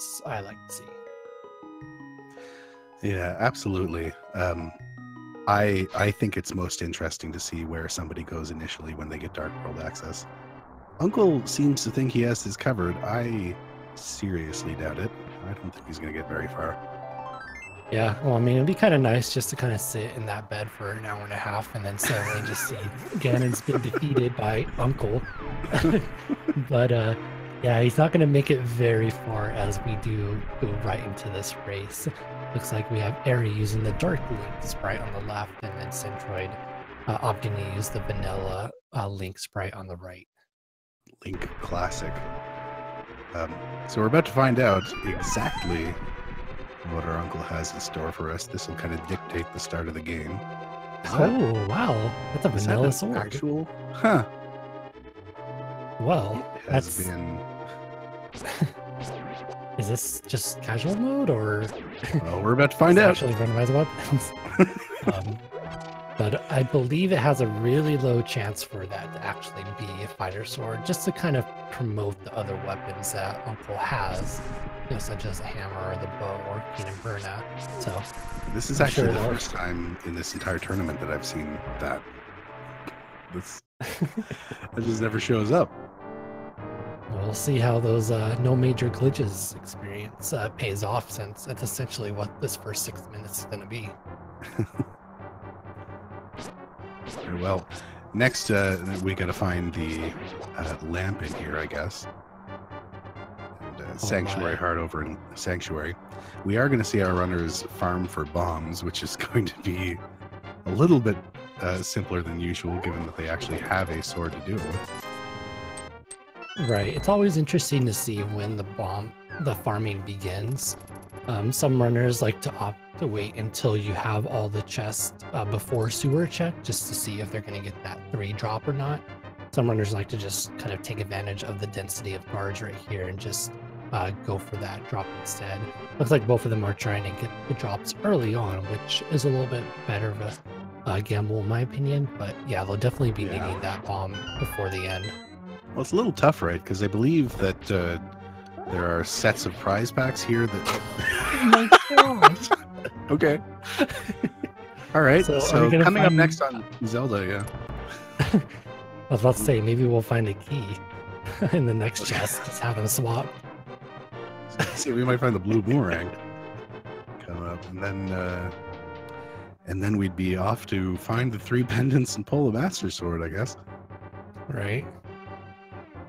results I like to see. Yeah, absolutely. I think it's most interesting to see where somebody goes initially when they get Dark World access. Uncle seems to think he has this covered. I seriously doubt it. I don't think he's going to get very far. Yeah, well, I mean, it'd be kind of nice just to kind of sit in that bed for an hour and a half and then suddenly just see Ganon's been defeated by Uncle. But yeah, he's not going to make it very far as we do go right into this race. Looks like we have Eri using the Dark Link sprite on the left, and then Centroid opting to use the vanilla Link sprite on the right. Link Classic. So we're about to find out exactly what our uncle has in store for us. This will kind of dictate the start of the game. Oh, wow. That's a vanilla sword. Actual? Huh. Well, has been... Is this just casual mode, or... Well, we're about to find out. Actually randomize weapons. But I believe it has a really low chance for that to actually be a fighter sword, just to kind of promote the other weapons that Uncle has, you know, such as a hammer or the bow or Keen and Burna. So this is actually the first time in this entire tournament that I've seen that. This it just never shows up. We'll see how those no major glitches experience pays off, since that's essentially what this first 6 minutes is going to be. Very well. Next, we got to find the lamp in here, I guess. And Sanctuary Heart over in Sanctuary. We are going to see our runners farm for bombs, which is going to be a little bit simpler than usual, given that they actually have a sword to do it with. Right. It's always interesting to see when the farming begins. Some runners like to opt to wait until you have all the chests before sewer check, just to see if they're going to get that 3 drop or not. Some runners like to just kind of take advantage of the density of guards right here and just go for that drop instead. Looks like both of them are trying to get the drops early on, which is a little bit better of a gamble in my opinion. But yeah, they'll definitely be needing that bomb before the end. Well, it's a little tough, right? Because I believe that there are sets of prize packs here that... Oh my god! Okay. All right, so coming up next on Zelda, yeah. I was about to say, maybe we'll find a key in the next chest. Just have them swap. See, we might find the blue boomerang come up, and then we'd be off to find the 3 pendants and pull the Master Sword, I guess. Right.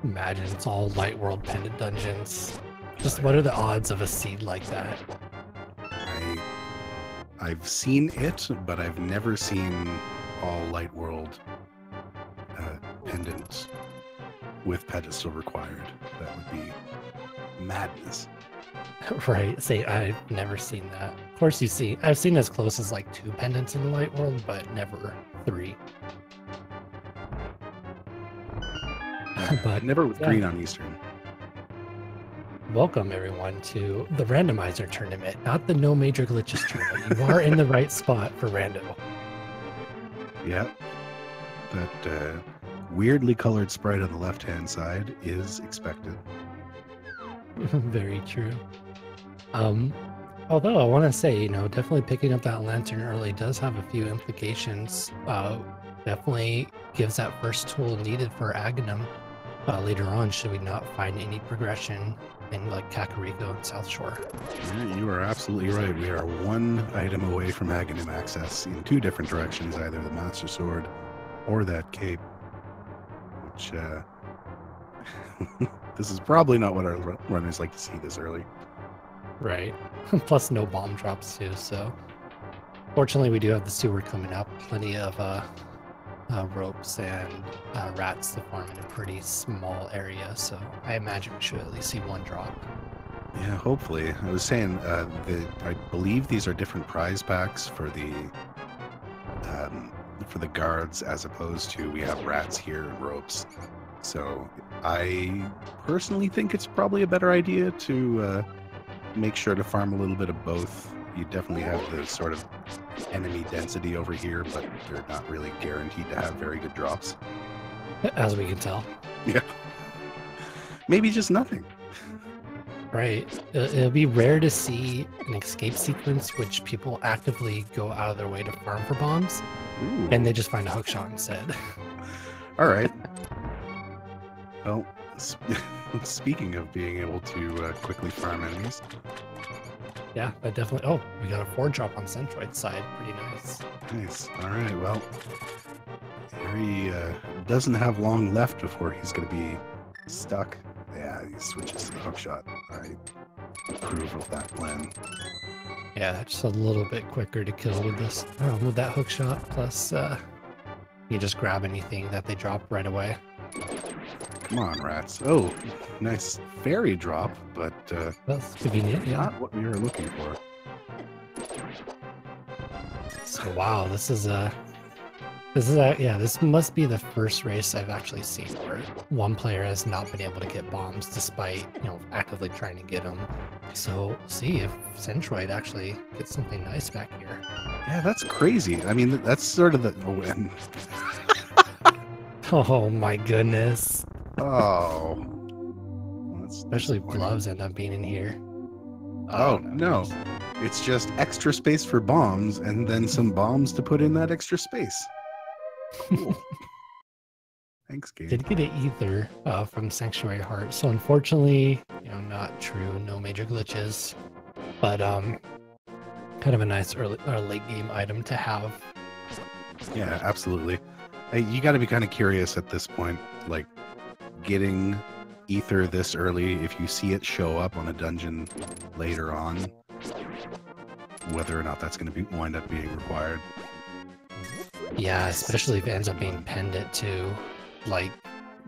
Imagine it's all Light World pendant dungeons. Just what are the odds of a seed like that? I've seen it, but I've never seen all Light World pendants with pedestal required. That would be madness. Right. Say, I've never seen that. Of course, I've seen as close as like 2 pendants in the Light World, but never 3. But never with green on Eastern. Welcome everyone to the Randomizer tournament, not the No Major Glitches tournament. You are in the right spot for rando. Yep. That weirdly colored sprite on the left-hand side is expected. Very true. Although I want to say, definitely picking up that lantern early does have a few implications. Definitely gives that first tool needed for Aghanim later on, should we not find any progression in like Kakariko and South Shore. Yeah, you are absolutely right. We are 1 item away from Aghanim access in 2 different directions, either the Master Sword or that cape, which this is probably not what our runners like to see this early. Right. Plus no bomb drops too, so fortunately we do have the sewer coming up. Plenty of ropes and rats to farm in a pretty small area, so I imagine we should at least see 1 drop. Yeah, hopefully. I was saying I believe these are different prize packs for the guards, as opposed to we have rats here and ropes. So I personally think it's probably a better idea to make sure to farm a little bit of both. You definitely have the sort of enemy density over here, but they're not really guaranteed to have very good drops. As we can tell. Yeah. Maybe just nothing. Right. It'll be rare to see an escape sequence which people actively go out of their way to farm for bombs, Ooh. and they just find a hookshot instead. All right. Well, speaking of being able to quickly farm enemies. Yeah, that definitely. Oh, we got a 4-drop on Centroid's side. Pretty nice. Nice. All right. Well, he doesn't have long left before he's going to be stuck. Yeah, he switches to the hookshot. I approve of that plan. Yeah, just a little bit quicker to kill with this, with that hookshot. Plus, you just grab anything that they drop right away. Come on, rats. Oh, nice fairy drop, but That's convenient. Yeah. not what we were looking for. So wow, this must be the first race I've actually seen where one player has not been able to get bombs despite, actively trying to get them. So see if Centroid actually gets something nice back here. Yeah, that's crazy. I mean, that's sort of the... Oh my goodness. Oh. Especially gloves end up being in here. Oh, no. It's just extra space for bombs and then some bombs to put in that extra space. Cool. Thanks, game. Did get an ether from Sanctuary Heart, so unfortunately, not true, no major glitches, but kind of a nice early or late game item to have. Yeah, absolutely. You got to be kind of curious at this point, like getting ether this early. If you see it show up on a dungeon later on, whether or not that's going to wind up being required. Yeah, especially if it ends up being pendant too. Like,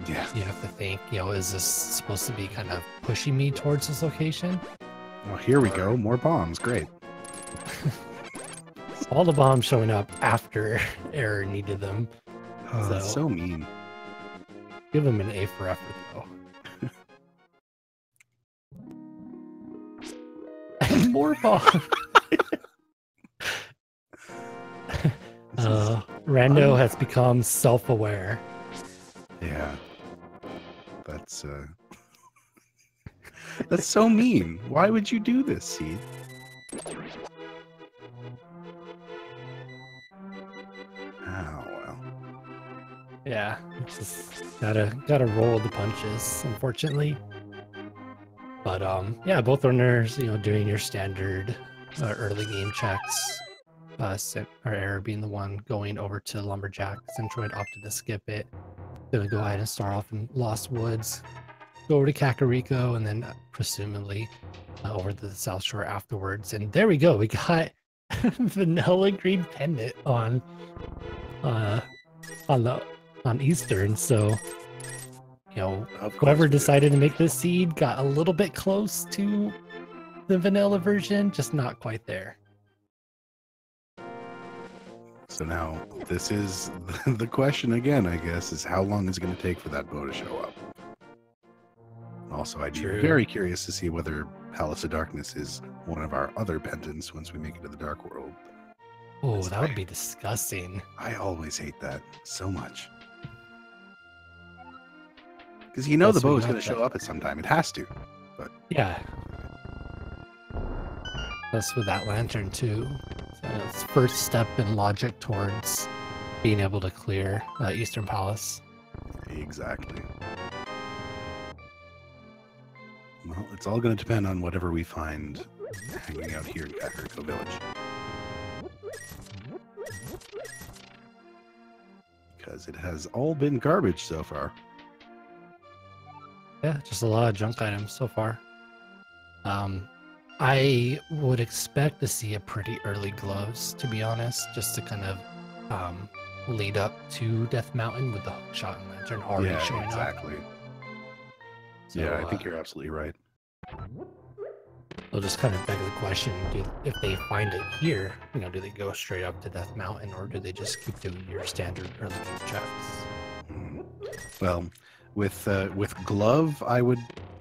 yeah, you have to think, is this supposed to be kind of pushing me towards this location? Well, here we go. More bombs. Great. All the bombs showing up after Error needed them. Oh, so mean. Give him an A for effort, though. And more bombs. Rando has become self-aware. Yeah. That's so mean. Why would you do this, Seed? Oh, well. Yeah, just gotta roll with the punches, unfortunately. But yeah, both runners, doing your standard early game checks. Error being the one going over to Lumberjack. Centroid opted to skip it. Gonna go ahead and start off in Lost Woods, go over to Kakariko, and then presumably over to the South Shore afterwards. And there we go. We got vanilla green pendant on Eastern. So whoever decided to make this seed got a little bit close to the vanilla version, just not quite there. So now this is the question again, I guess, is how long is it going to take for that bow to show up? Also, I'd be very curious to see whether Palace of Darkness is one of our other pendants once we make it to the Dark World. Oh, that would be disgusting. I always hate that so much. Because the bow is going to show up at some time. It has to. But yeah. Plus with that lantern too. So it's first step in logic towards being able to clear Eastern Palace. Exactly. Well, it's all going to depend on whatever we find hanging out here in Kakariko Village. Because it has all been garbage so far. Yeah, just a lot of junk items so far. I would expect to see a pretty early gloves, to be honest, just to kind of lead up to Death Mountain with the hookshot and lantern already showing up. So, yeah, I think you're absolutely right. They'll just kind of beg the question, if they find it here, do they go straight up to Death Mountain, or do they just keep doing your standard early game checks? Well, with glove, I would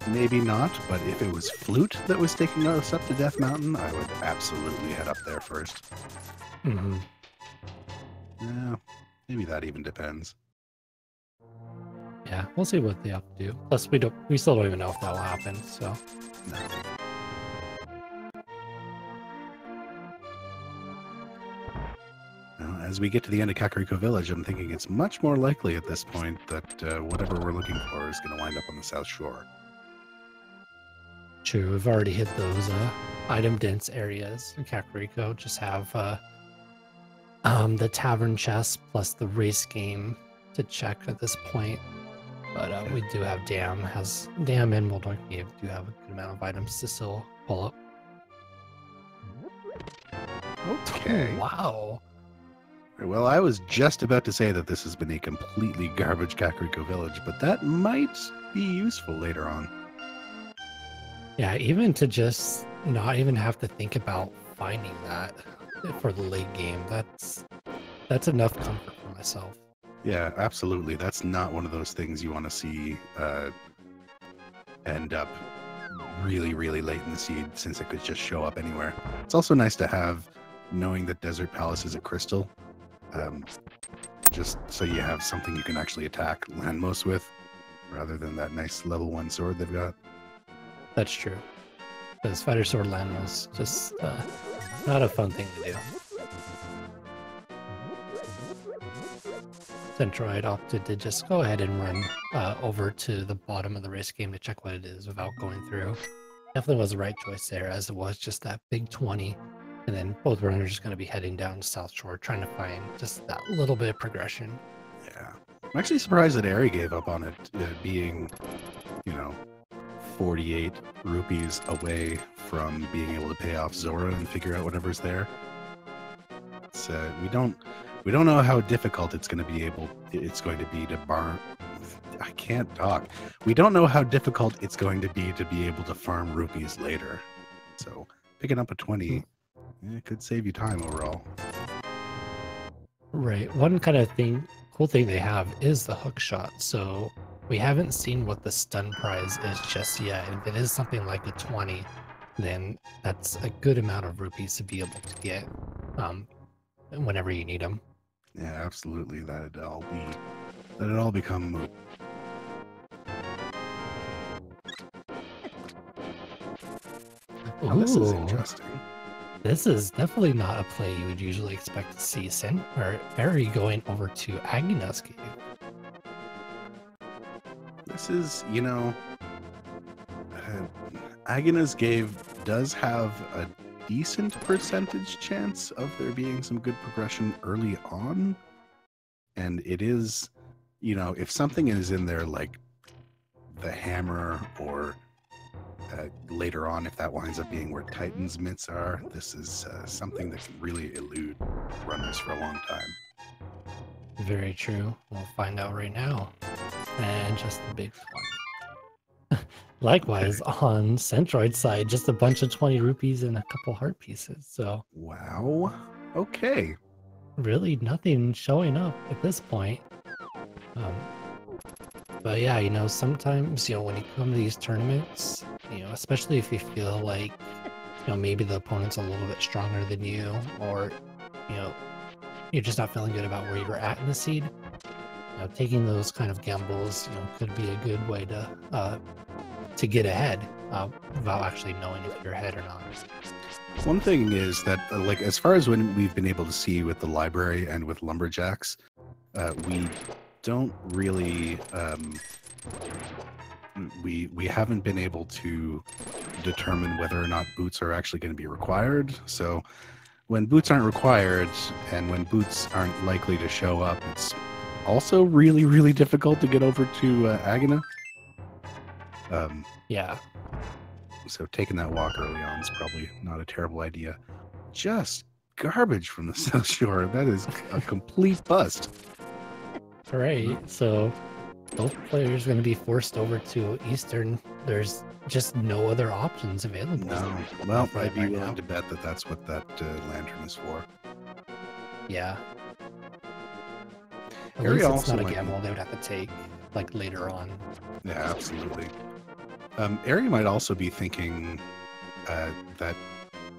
maybe not, but if it was flute that was taking us up to Death Mountain, I would absolutely head up there first. Mm-hmm. Yeah, maybe that even depends. Yeah, we'll see what they have to do. Plus, we still don't even know if that will happen. So No. Well, as we get to the end of Kakariko Village, I'm thinking it's much more likely at this point that whatever we're looking for is going to wind up on the South Shore. True, we've already hit those item dense areas in Kakariko. Just have the tavern chest plus the race game to check at this point. But we do have Dam and Moldorf Cave do have a good amount of items to still pull up. Okay. Oh, wow. Well, I was just about to say that this has been a completely garbage Kakariko Village, but that might be useful later on. Yeah, even to just not even have to think about finding that for the late game, that's enough comfort for myself. Yeah, absolutely. That's not one of those things you want to see end up really, really late in the seed, since it could just show up anywhere. It's also nice to have, knowing that Desert Palace is a crystal, just so you have something you can actually attack landmost with, rather than that nice level 1 sword they've got. That's true. Because Fighter Sword landmost just not a fun thing to do. Centroid opted to just go ahead and run over to the bottom of the race game to check what it is without going through. Definitely was the right choice there, as it was just that big 20. And then both runners are going to be heading down to South Shore, trying to find just that little bit of progression. Yeah. I'm actually surprised that Eri gave up on it, being, 48 rupees away from being able to pay off Zora and figure out whatever's there. It's, we don't know how difficult it's going to be to farm. I can't talk. We don't know how difficult it's going to be able to farm rupees later. So picking up a 20, it could save you time overall. Right. One kind of cool thing they have is the hook shot. So we haven't seen what the stun prize is just yet. If it is something like a 20, then that's a good amount of rupees to be able to get whenever you need them. Yeah, absolutely. That'd all become moot. Oh, this is interesting. This is definitely not a play you would usually expect to see Eri going over to Agina's cave. This is, Agina's cave does have a decent percentage chance of there being some good progression early on. And it is, if something is in there like the hammer, or later on, if that winds up being where Titan's mitts are, this is something that can really elude runners for a long time. Very true. We'll find out right now. And just a big 20. Likewise, on Centroid's side, just a bunch of 20 rupees and a couple heart pieces. So wow. Okay. Really nothing showing up at this point. But yeah, sometimes, when you come to these tournaments, especially if you feel like, maybe the opponent's a little bit stronger than you, or, you're just not feeling good about where you're at in the seed, taking those kind of gambles, could be a good way to get ahead without actually knowing if you're ahead or not. One thing is that, as far as when we've been able to see with the library and with lumberjacks, we don't really, we haven't been able to determine whether or not boots are actually going to be required. So when boots aren't required and when boots aren't likely to show up, it's also really, really difficult to get over to Agina. Yeah. So taking that walk early on is probably not a terrible idea. Just garbage from the South Shore. That is a complete bust. Right. So both players are going to be forced over to Eastern. There's just no other options available. No. Well, I'd be willing to bet that that's what that lantern is for. Yeah. At least it's not a gamble they would have to take, later on. Yeah, absolutely. Eri might also be thinking that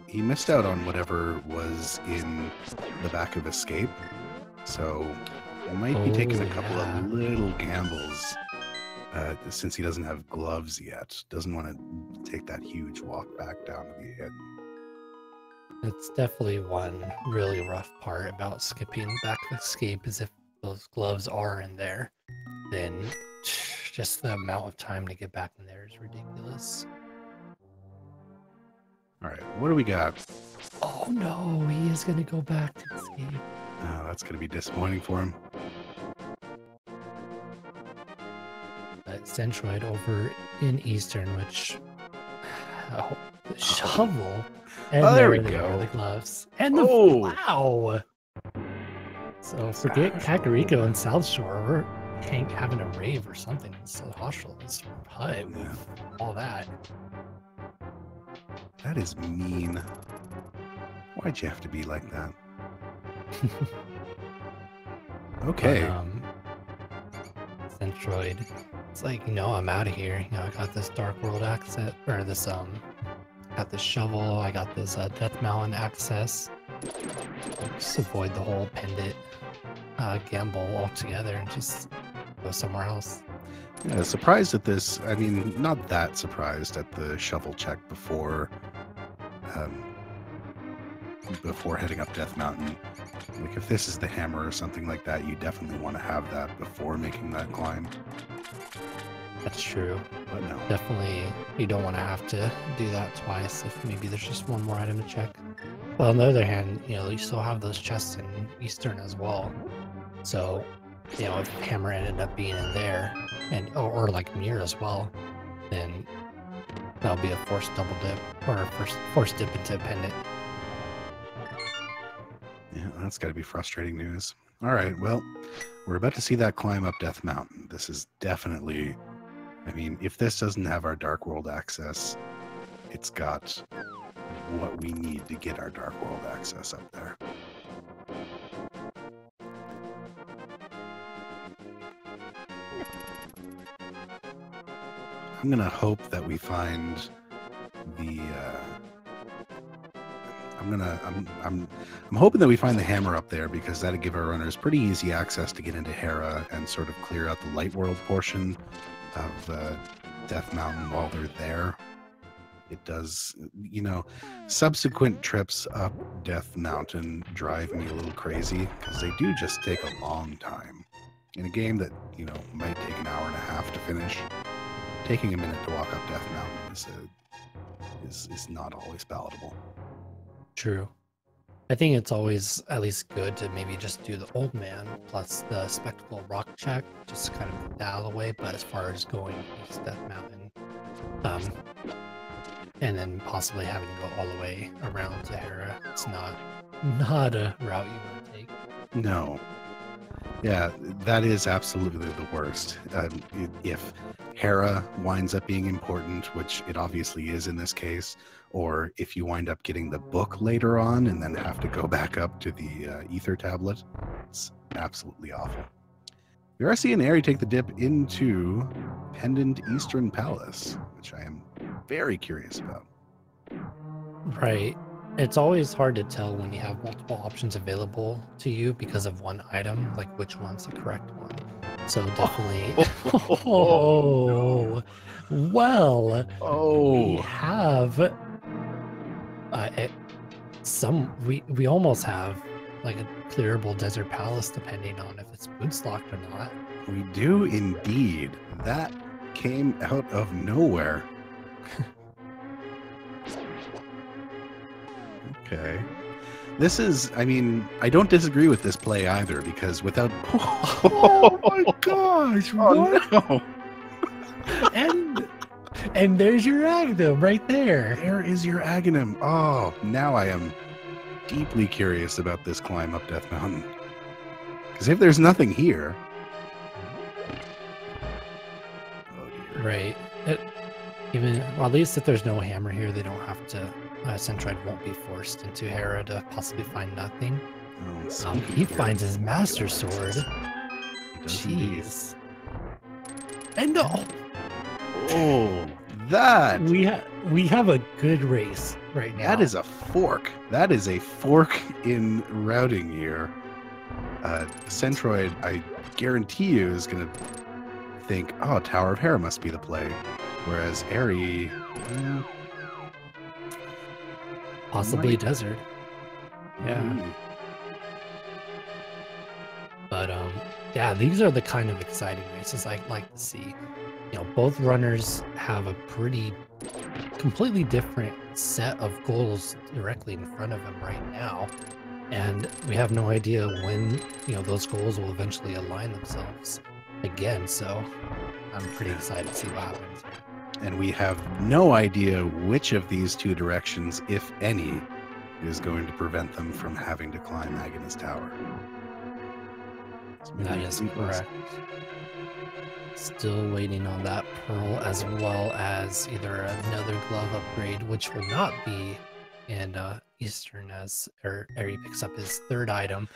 he missed out on whatever was in the back of Escape. So he might be taking a couple of little gambles since he doesn't have gloves yet. Doesn't want to take that huge walk back down to the end. It's definitely one really rough part about skipping back to escape is if those gloves are in there, then just the amount of time to get back in there is ridiculous. All right, what do we got? Oh no, he is going to go back to escape. Oh, that's going to be disappointing for him. Centroid over in Eastern, which the shovel, and there we they go. are, the gloves, and the wow. So forget Kakariko and South Shore. We're having a rave or something. It's so hostile. This hut with all that. That is mean. Why'd you have to be like that? Okay. But, Centroid, it's like, I'm out of here. I got this Dark World access, or this got this shovel. I got this Death Mountain access. Just avoid the whole pendant gamble altogether and just go somewhere else. Yeah, surprised at this. I mean, not that surprised at the shovel check before heading up Death Mountain. Like, if this is the hammer or something like that, you definitely want to have that before making that climb. That's true. But no. Definitely, you don't want to have to do that twice if maybe there's just one more item to check. Well, on the other hand, you still have those chests in Eastern as well. So, if hammer ended up being in there, and or like mirror as well, then that'll be a forced double dip or a forced dip into a pendant. Yeah, that's got to be frustrating news. All right, well, we're about to see that climb up Death Mountain. This is definitely, I mean, if this doesn't have our Dark World access, it's got what we need to get our Dark World access up there. I'm gonna hope that we find the. I'm hoping that we find the hammer up there, because that'd give our runners pretty easy access to get into Hera and sort of clear out the Light World portion of Death Mountain while they're there. It does, subsequent trips up Death Mountain drive me a little crazy because they do just take a long time. In a game that, might take an hour and a half to finish, taking a minute to walk up Death Mountain is not always palatable. True. I think it's always at least good to maybe just do the Old Man plus the Spectacle Rock check, just kind of get that out of the way. But as far as going east Death Mountain, and then possibly having to go all the way around to Hera, it's not a route you want to take. No. Yeah, that is absolutely the worst. If Hera winds up being important, which it obviously is in this case, or if you wind up getting the book later on and then have to go back up to the ether tablet, it's absolutely awful. We are seeing Eri take the dip into Pendant Eastern Palace, which I am very curious about. Right. It's always hard to tell when you have multiple options available to you because of one item, like which one's the correct one. So definitely. We have we almost have like a clearable desert palace, depending on if it's boots locked or not. We do indeed. That came out of nowhere. Okay. This is, I mean, I don't disagree with this play either, because without... Oh my gosh! What? No. And there's your Aghanim right there. There is your Aghanim. Oh, now I am deeply curious about this climb up Death Mountain. Because if there's nothing here... Oh dear. Right. At least if there's no hammer here, they don't have to... Centroid won't be forced into Hera to possibly find nothing. Oh, he finds his Master Sword. Jeez. And that we have a good race right now. That is a fork. That is a fork in routing here. Centroid, I guarantee you, is going to think, oh, Tower of Hera must be the play. Whereas Eri Yeah. Possibly Might. desert. Yeah. Mhm. But yeah, these are the kind of exciting races I like to see. You know, both runners have a pretty completely different set of goals directly in front of them right now. And we have no idea when, you know, those goals will eventually align themselves again. So I'm pretty excited to see what happens. And we have no idea which of these two directions, if any, is going to prevent them from having to climb Agnes Tower. That is correct. Still waiting on that pearl, as well as either another glove upgrade, which will not be in Eastern, as Eri picks up his third item.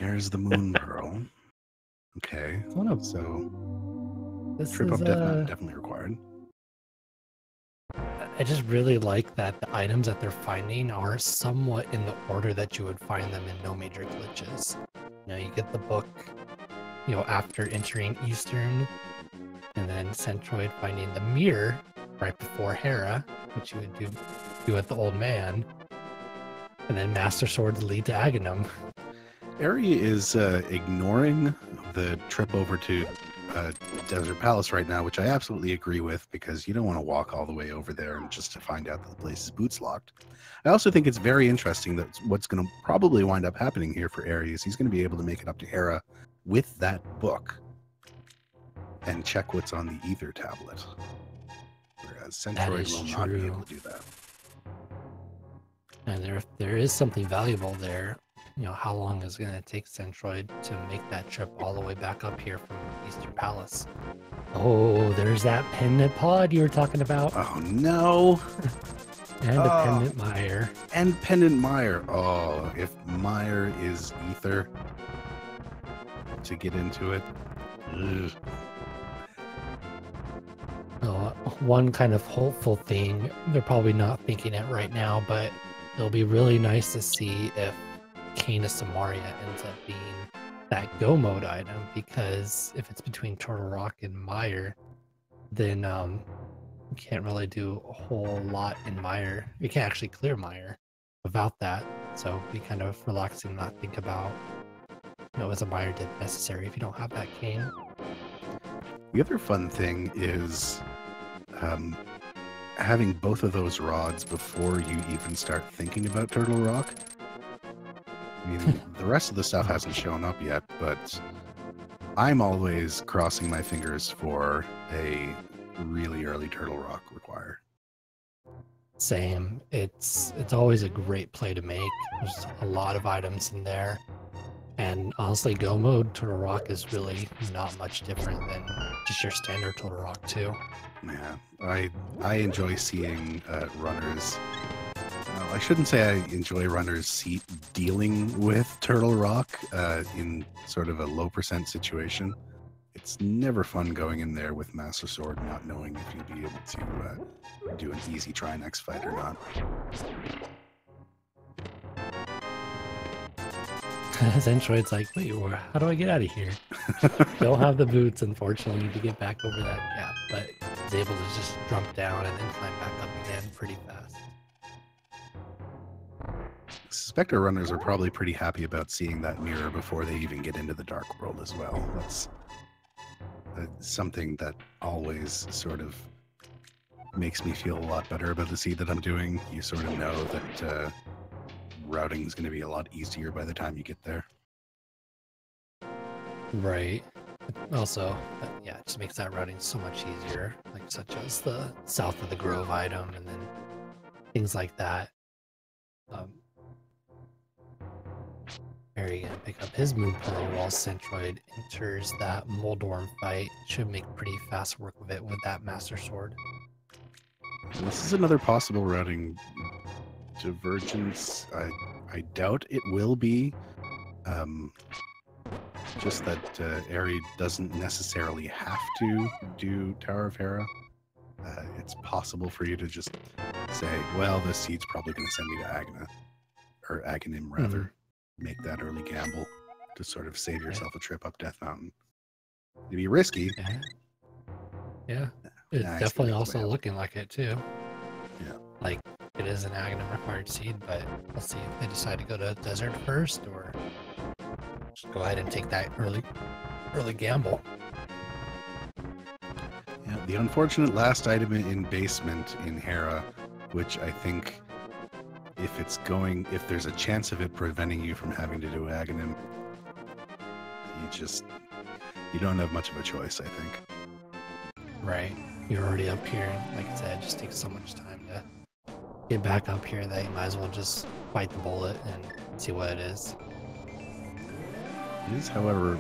There's the moon pearl. Okay, so this trip is up death mount definitely required. I just really like that the items that they're finding are somewhat in the order that you would find them in No Major Glitches. You know, you get the book, you know, after entering Eastern, and then Centroid finding the mirror right before Hera, which you would do with the old man, and then Master Swords lead to Aghanim. Eri is ignoring the trip over to Desert Palace right now, which I absolutely agree with, because you don't want to walk all the way over there and just to find out that the place is boots locked. I also think it's very interesting that what's going to probably wind up happening here for Eri is he's going to be able to make it up to Hera with that book and check what's on the ether tablet, whereas Centroid will not be able to do that. And there is something valuable there. You know, how long is it going to take Centroid to make that trip all the way back up here from Eastern Palace? Oh, there's that pendant pod you were talking about. Oh, no. And a pendant mire. And pendant mire. Oh, if mire is ether to get into it. Ugh. One kind of hopeful thing, they're probably not thinking it right now, but it'll be really nice to see if Canis Amaria ends up being that go mode item, because if it's between Turtle Rock and Mire, then you can't really do a whole lot in Mire. You can't actually clear Mire without that, so it'd be kind of relaxing not think about, you know, is a Mire dip necessary if you don't have that cane. The other fun thing is having both of those rods before you even start thinking about Turtle Rock. I mean, the rest of the stuff hasn't shown up yet, but I'm always crossing my fingers for a really early Turtle Rock require. Same. It's always a great play to make. There's a lot of items in there. And honestly, go mode Turtle Rock is really not much different than just your standard Turtle Rock too. Yeah, I enjoy seeing runners. I shouldn't say I enjoy runners dealing with Turtle Rock in sort of a low percent situation. It's never fun going in there with Master Sword not knowing if you'll be able to do an easy try next fight or not. Centroid's like, wait, how do I get out of here? Don't have the boots, unfortunately, to get back over that gap, but he's able to just jump down and then climb back up again pretty fast. Spectre runners are probably pretty happy about seeing that mirror before they even get into the dark world as well. That's something that always sort of makes me feel a lot better about the seed that I'm doing. You sort of know that routing is going to be a lot easier by the time you get there. Right. Also, yeah, it just makes that routing so much easier, like such as the South of the Grove item and then things like that. Harry gonna pick up his Moon Pearl while Centroid enters that Moldorm fight. Should make pretty fast work of it with that Master Sword. This is another possible routing divergence. I doubt it will be. Just that Eri doesn't necessarily have to do Tower of Hera. It's possible for you to just say, well, this seed's probably going to send me to Agna, or Aghanim rather. Make that early gamble to sort of save yourself a trip up Death Mountain. It'd be risky. Yeah. It's Nah, I see definitely that's also way up. looking like it too. Yeah. Like it is an Aghanim required seed, but we'll see if they decide to go to desert first or just go ahead and take that early gamble. Yeah, the unfortunate last item in basement in Hera, which I think if there's a chance of it preventing you from having to do Aghanim, you don't have much of a choice, I think. Right. You're already up here. Like I said, it just takes so much time to get back up here that you might as well just bite the bullet and see what it is. It is, however,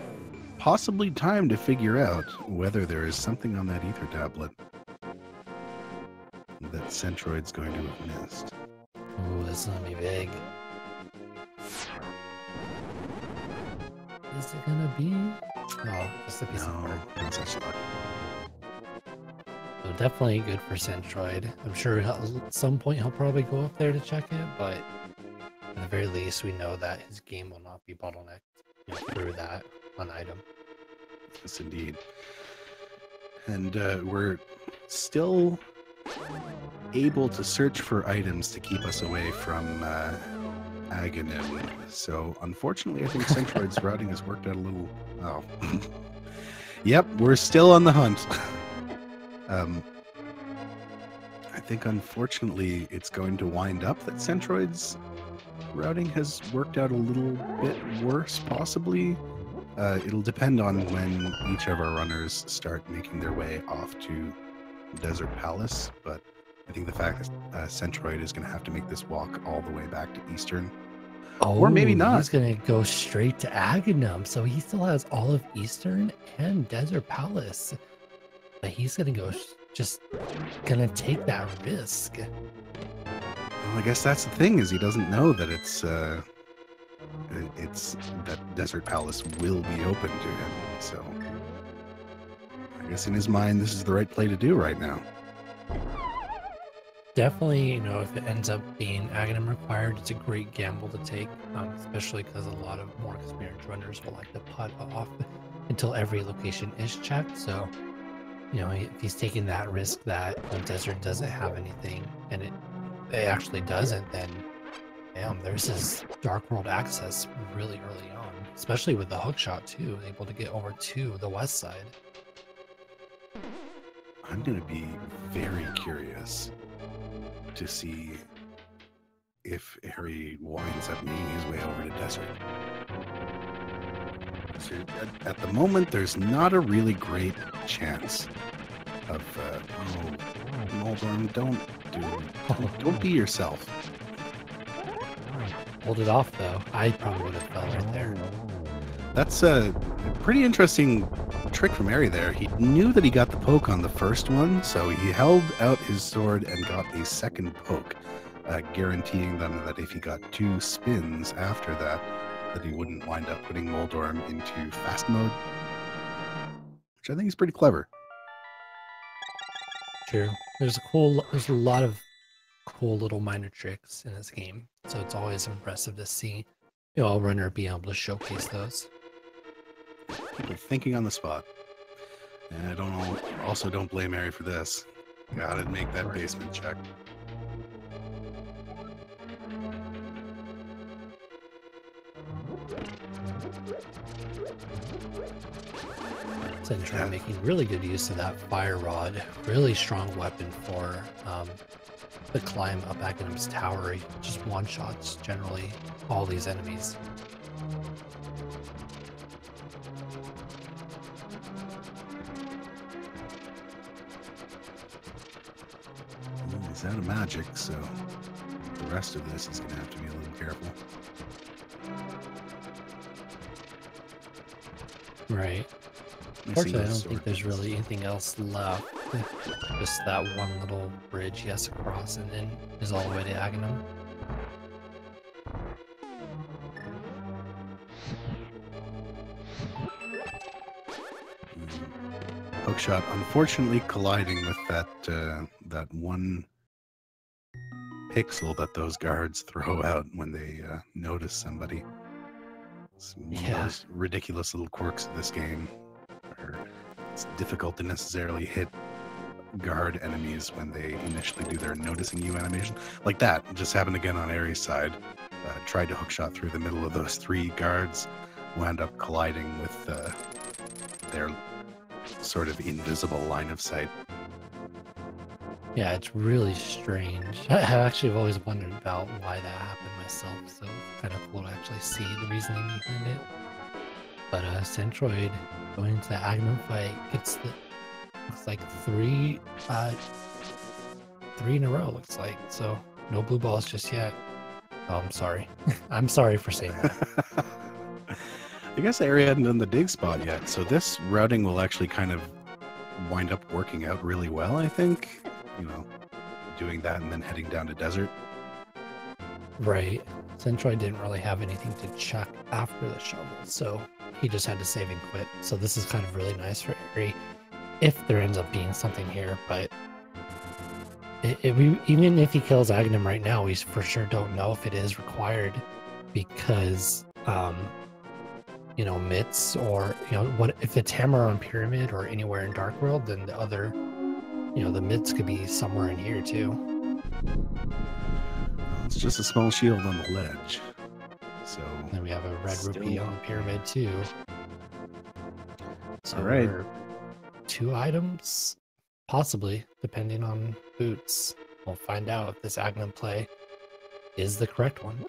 possibly time to figure out whether there is something on that ether tablet that Centroid's going to have missed. Ooh, this is gonna be big. Is it gonna be? Oh, just a piece of work. No, not such luck. So definitely good for Centroid. I'm sure at some point he'll probably go up there to check it, but at the very least, we know that his game will not be bottlenecked through that one item. Yes, indeed. And we're still able to search for items to keep us away from Aghanim. So, unfortunately, I think Centroid's routing has worked out a little... Oh. Yep, we're still on the hunt. I think, unfortunately, it's going to wind up that Centroid's routing has worked out a little bit worse, possibly. It'll depend on when each of our runners start making their way off to Desert Palace, but I think the fact that Centroid is going to have to make this walk all the way back to Eastern. Oh, or maybe not. He's going to go straight to Aghanim, so he still has all of Eastern and Desert Palace. But he's going to go, just going to take that risk. Well, I guess that's the thing, is he doesn't know that it's that Desert Palace will be open to him. So I guess in his mind, this is the right play to do right now. Definitely, if it ends up being Aghanim required, it's a great gamble to take, especially because a lot of more experienced runners will like to putt off until every location is checked. So, if he's taking that risk that the desert doesn't have anything and it actually doesn't, then damn, there's his Dark World access really early on, especially with the hookshot too, able to get over to the west side. I'm going to be very curious to see if Harry winds up making his way over to Desert. So at the moment, there's not a really great chance of, Moldorm, don't be yourself. Hold it off though. I probably would have fell right there. That's a pretty interesting trick from Eri there. He knew that he got the poke on the first one, so he held out his sword and got a second poke, guaranteeing them that if he got 2 spins after that, that he wouldn't wind up putting Moldorm into fast mode, which I think is pretty clever. True. There's a lot of cool little minor tricks in this game, so it's always impressive to see a runner be able to showcase those. People thinking on the spot. And don't blame Eri for this. Gotta make that basement check. Centroid making really good use of that fire rod. Really strong weapon for the climb up Aghanim's tower. He just one-shots generally all these enemies. He's out of magic, so the rest of this is going to have to be a little careful. Right. Unfortunately, I don't think there's really anything else left. Just that one little bridge he has to cross and then is all the way to Aghanim. Hookshot unfortunately colliding with that one pixel that those guards throw out when they notice somebody. It's one of those ridiculous little quirks of this game where it's difficult to necessarily hit guard enemies when they initially do their noticing you animation. Like that just happened again on Aries' side. Tried to hookshot through the middle of those 3 guards, wound up colliding with their sort of invisible line of sight. Yeah, it's really strange. I actually have always wondered about why that happened myself, so it's kind of cool to actually see the reasoning behind it. But Centroid going into the Agnum fight gets the looks like 3 in a row, looks like. So no blue balls just yet. Oh, I'm sorry. I'm sorry for saying that. I guess Ari hadn't done the dig spot yet, so this routing will actually kind of wind up working out really well, I think. You know, doing that and then heading down to desert. Right. Centroid didn't really have anything to chuck after the shovel, so he just had to save and quit. So this is kind of really nice for Ari, if there ends up being something here. But even if he kills Agnum right now, we for sure don't know if it is required, because you know, Mitts, or you know, what if it's Hammer on Pyramid or anywhere in Dark World, then the other, you know, the Mitts could be somewhere in here too. It's just a small shield on the ledge. So then we have a red rupee on the pyramid too. So all right, 2 items, possibly, depending on boots. We'll find out if this Agnum play is the correct one.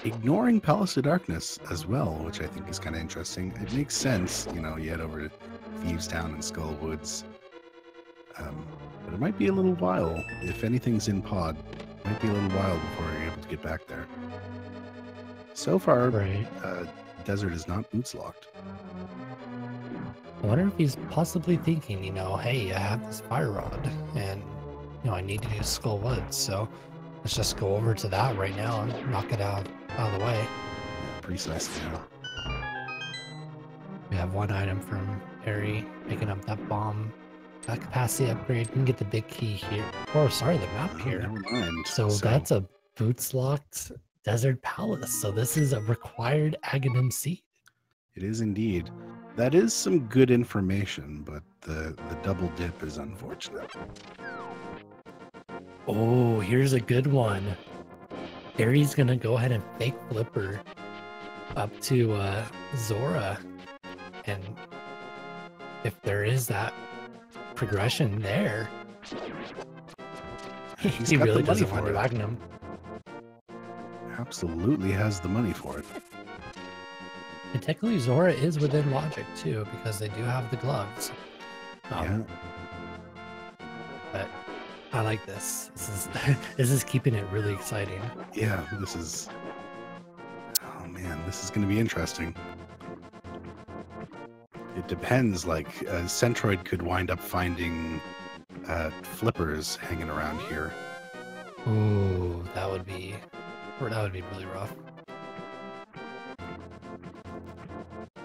Ignoring Palace of Darkness as well, which I think is kind of interesting. It makes sense, you know, you head over to Thieves Town and Skull Woods. But it might be a little while. If anything's in pod, it might be a little while before you're able to get back there. So far, Right. Desert is not boots locked. I wonder if he's possibly thinking, you know, hey, I have this fire rod, and you know, I need to do Skull Woods, so let's just go over to that right now and knock it out of the way. Yeah, precisely. Yeah. We have 1 item from Harry picking up that bomb. That capacity upgrade. We can get the big key here. Oh, sorry, the map here. Never mind. So that's a boots locked Desert Palace. So this is a required Aghanim seed. It is indeed. That is some good information, but the double dip is unfortunate. Oh, here's a good one. Harry's gonna go ahead and fake flipper up to Zora, and if there is that progression there, he really doesn't want to Agnum. Absolutely has the money for it. And technically Zora is within logic too, because they do have the gloves. Yeah. But I like this. This is keeping it really exciting. Yeah, this is... Oh man, this is going to be interesting. It depends, like, Centroid could wind up finding flippers hanging around here. Ooh, that would be really rough.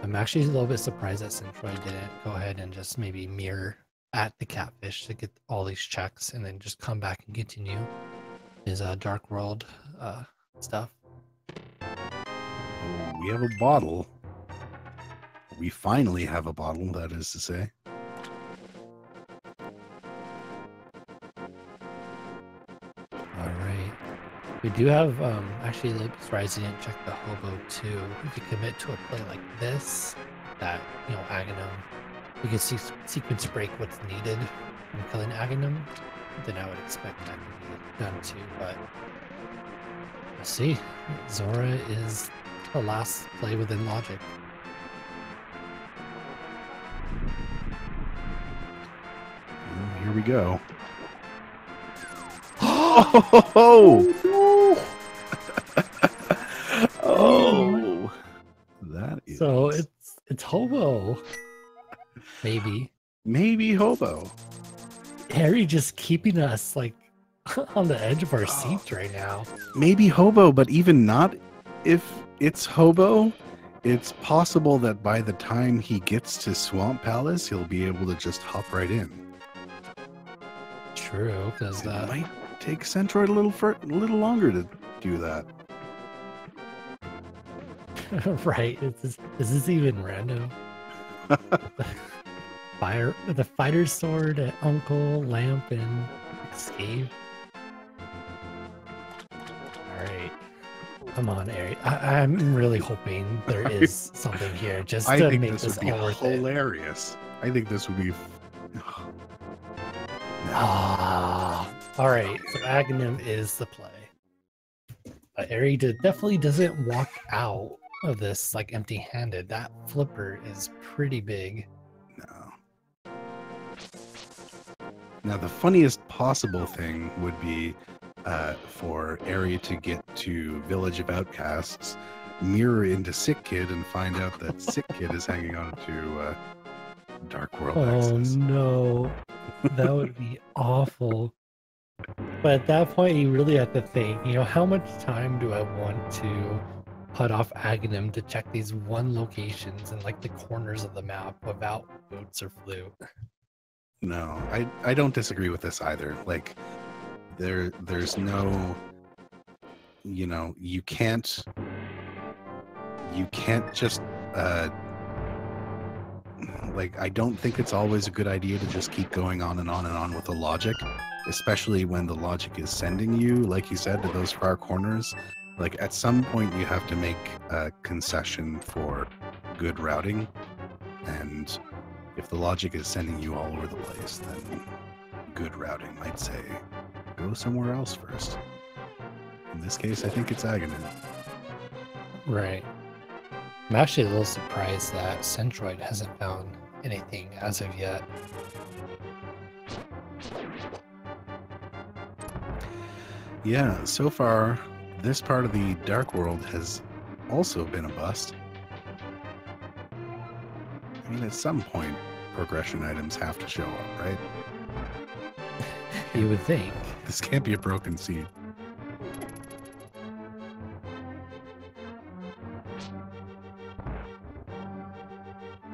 I'm actually a little bit surprised that Centroid didn't go ahead and just maybe mirror at the catfish to get all these checks and then just come back and continue his Dark World stuff. Oh, we have a bottle. We finally have a bottle, that is to say. Alright. We do have, actually, Lopus Rising didn't check the Hobo too. If you commit to a play like this, that, you know, Aghanim, we can sequence break what's needed from killing Aghanim, then I would expect that to be done too, but we'll see. Zora is the last play within logic. Here we go. Oh! Oh! That is... So it's Hobo. Maybe Hobo. Harry just keeping us like on the edge of our seats right now. Maybe Hobo, but even not if it's Hobo, it's possible that by the time he gets to Swamp Palace, he'll be able to just hop right in. True, because it might take Centroid a little longer to do that. Right? Is this even random? the fighter sword at Uncle, Lamp, and Escape. Alright. Come on, Ari. I'm really hoping there is something here just I to think make this this would be all worth it. hilarious. I think this would be. Alright, so Aghanim is the play. But Ari definitely doesn't walk out of this like empty-handed. That flipper is pretty big. No. Now the funniest possible thing would be for Ari to get to Village of Outcasts, mirror into Sick Kid, and find out that Sick Kid is hanging on to Dark World access. Oh no, that would be awful. But at that point, you really have to think, you know, how much time do I want to put off Aghanim to check these one locations and like the corners of the map without boots or flute? No, I don't disagree with this either. Like, there's no, you know, you can't just like, I don't think it's always a good idea to just keep going on and on and on with the logic, especially when the logic is sending you, like you said, to those far corners. Like, at some point you have to make a concession for good routing, and if the logic is sending you all over the place, then good routing might say, go somewhere else first. In this case, I think it's Aghanim. Right. I'm actually a little surprised that Centroid hasn't found anything as of yet. Yeah, so far, this part of the Dark World has also been a bust. I mean, at some point, progression items have to show up, right? You would think. This can't be a broken seed.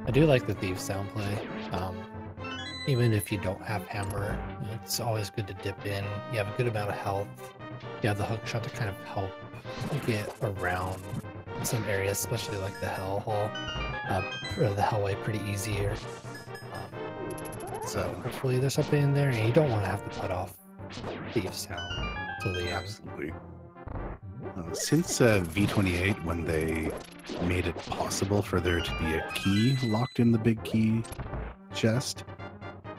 I do like the Thief sound play. Even if you don't have hammer, it's always good to dip in. You have a good amount of health. You have the hook shot to kind of help get around some areas, especially like the Hell Hall, or the Hellway, pretty easy here. So hopefully there's something in there, and you don't want to have to put off Thief sound till the end. Absolutely. Since V28, when they made it possible for there to be a key locked in the big key chest,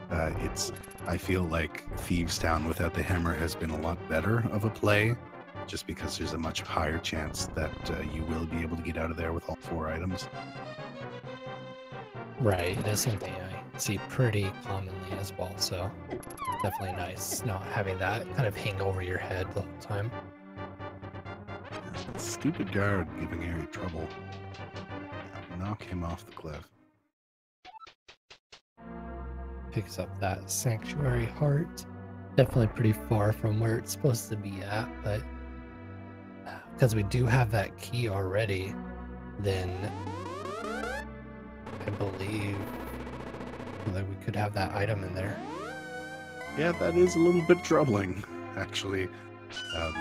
I feel like Thieves Town without the hammer has been a lot better of a play, just because there's a much higher chance that you will be able to get out of there with all 4 items. Right, that's something I see pretty commonly as well, so definitely nice not having that kind of hang over your head the whole time. Stupid guard giving Ari trouble. Knock him off the cliff. Picks up that Sanctuary Heart. Definitely pretty far from where it's supposed to be at, but because we do have that key already, then I believe that we could have that item in there. Yeah, that is a little bit troubling, actually. Well,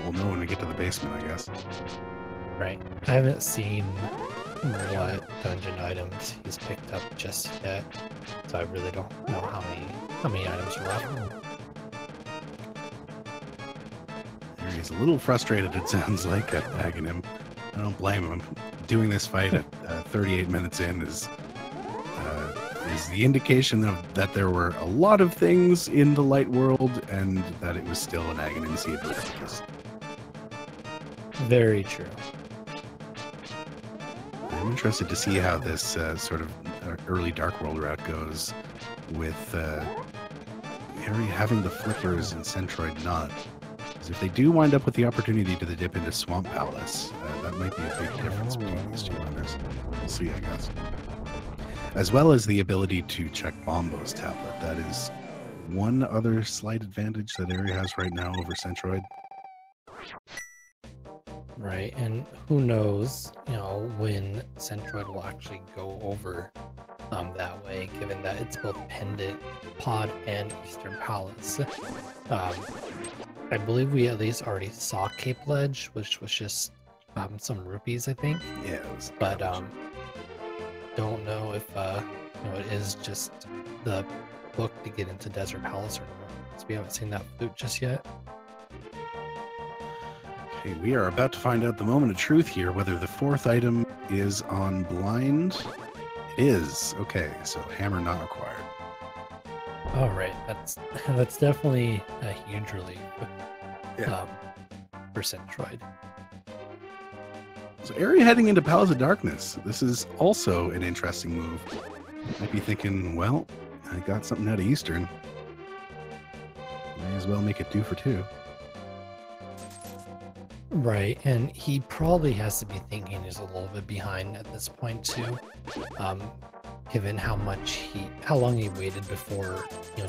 we'll know when we get to the basement, I guess. Right. I haven't seen what dungeon items he's picked up just yet, so I really don't know how many items are left. He's a little frustrated, it sounds like, at Aghanim. I don't blame him. Doing this fight at 38 minutes in is the indication of that there were a lot of things in the light world, and that it was still an Aghanim seed. Very true. I'm interested to see how this sort of early Dark World route goes with Harry having the flippers and Centroid not. Because if they do wind up with the opportunity to dip into Swamp Palace, that might be a big difference between these two runners. We'll see, I guess. As well as the ability to check Bombo's tablet. That is one other slight advantage that Harry has right now over Centroid. Right, and who knows, you know, when Centroid will actually go over that way, given that it's both Pendant, Pod, and Eastern Palace. I believe we at least already saw Cape Ledge, which was just some rupees, I think. Yeah, it was. But don't know if it is just the book to get into Desert Palace or not. So we haven't seen that flute just yet. Okay, we are about to find out the moment of truth here, whether the fourth item is on blind. It is. Okay, so hammer not required. All right, that's definitely a huge relief. Yeah. For Centroid. So area heading into Palace of Darkness. This is also an interesting move. Might be thinking, well, I got something out of Eastern. May as well make it 2 for 2. Right, and he probably has to be thinking he's a little bit behind at this point too, given how long he waited before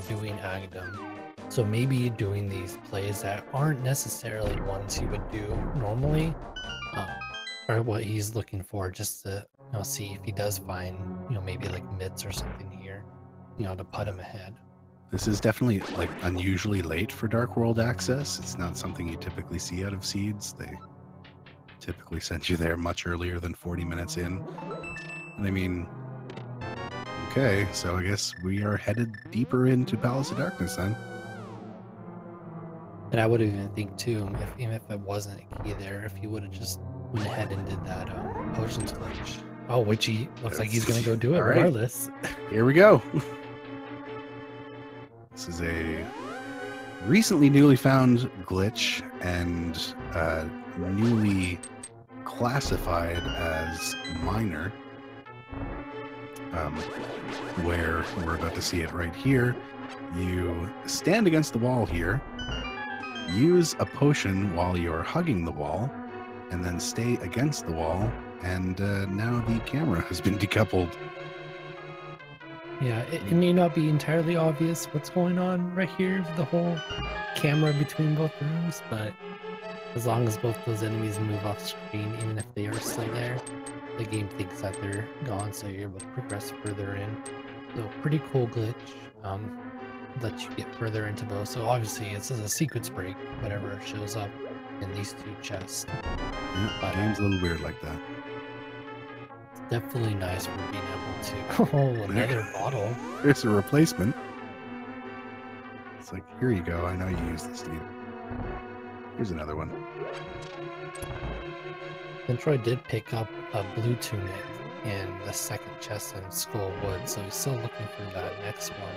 doing Aghanim. So maybe doing these plays that aren't necessarily ones he would do normally, are what he's looking for, just to see if he does find maybe like mitts or something here, to put him ahead. This is definitely like unusually late for Dark World access. It's not something you typically see out of Seeds. They typically send you there much earlier than 40 minutes in. And I mean, okay, so I guess we are headed deeper into Palace of Darkness then. And I would even think too, even if it wasn't a key there, if he would have just went ahead and did that potions glitch. Oh, which he looks like he's gonna go do it regardless. Here we go. This is a newly found glitch and newly classified as minor, where we're about to see it right here. You stand against the wall here, use a potion while you're hugging the wall, and then stay against the wall, and now the camera has been decoupled. Yeah, it may not be entirely obvious what's going on right here, the whole camera between both rooms, but as long as both those enemies move off screen, even if they are still there, the game thinks that they're gone, so you're able to progress further in. So pretty cool glitch, that you get further into both. So obviously it's a sequence break, whatever shows up in these two chests. Yeah, the game's a little weird like that. Definitely nice for being able to. Oh, another bottle. There's a replacement. It's like, here you go. I know you use this, dude. Here's another one. Centroid did pick up a blue tunic in the second chest in Skull Wood, so he's still looking for that next one.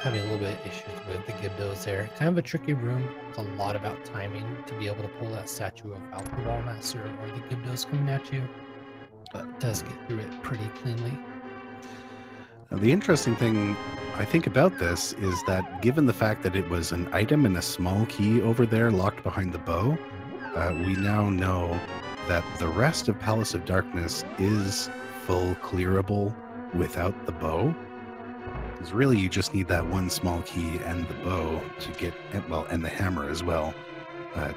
Having a little bit of issues with the Gibdos there. Kind of a tricky room. It's a lot about timing to be able to pull that statue of Alcohol Master or the Gibdos coming at you. But it does get through it pretty cleanly. Now, the interesting thing I think about this is that given the fact that it was an item and a small key over there locked behind the bow, we now know that the rest of Palace of Darkness is full clearable without the bow. Because really you just need that one small key and the bow to get, well, and the hammer as well,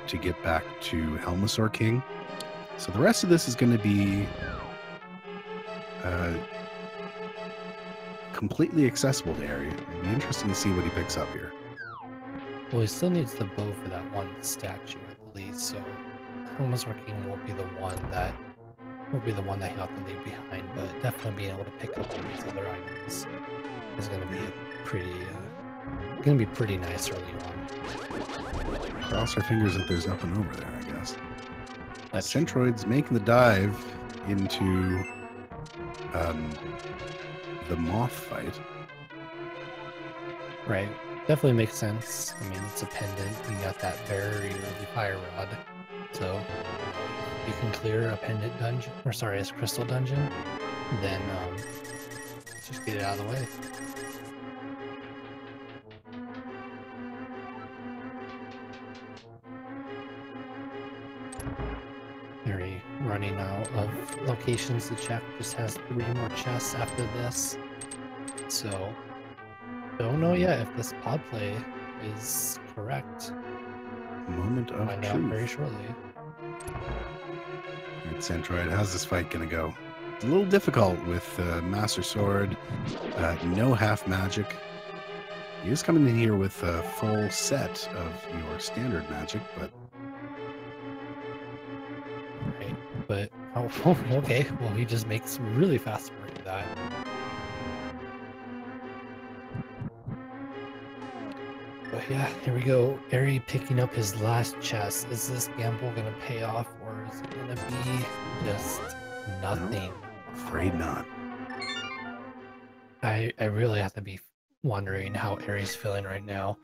to get back to Helmasaur King. So the rest of this is going to be completely accessible to Ari. It'll be interesting to see what he picks up here. Well, he still needs the bow for that one statue at least, so Helmasaur King will be the one that he'll have to leave behind, but definitely being able to pick up all these other items is going to be pretty nice early on. Cross our fingers that there's nothing over there, I guess. Centroid's making the dive into the moth fight. Right. Definitely makes sense. I mean, it's a pendant. You got that very early fire rod. So you can clear a pendant dungeon, or sorry, a crystal dungeon, then just get it out of the way. Very running out of locations to check. Just has 3 more chests after this. So don't know yet if this pod play is correct. Moment of Find out truth. very shortly. Alright, Centroid, how's this fight gonna go? It's a little difficult with Master Sword, no half magic. He is coming in here with a full set of your standard magic, but Right. But Oh, okay. Well, he just makes really fast work of that. But yeah, here we go. Eri picking up his last chest. Is this gamble going to pay off, or is it going to be just nothing? No, afraid not. I really have to be wondering how Eri's feeling right now.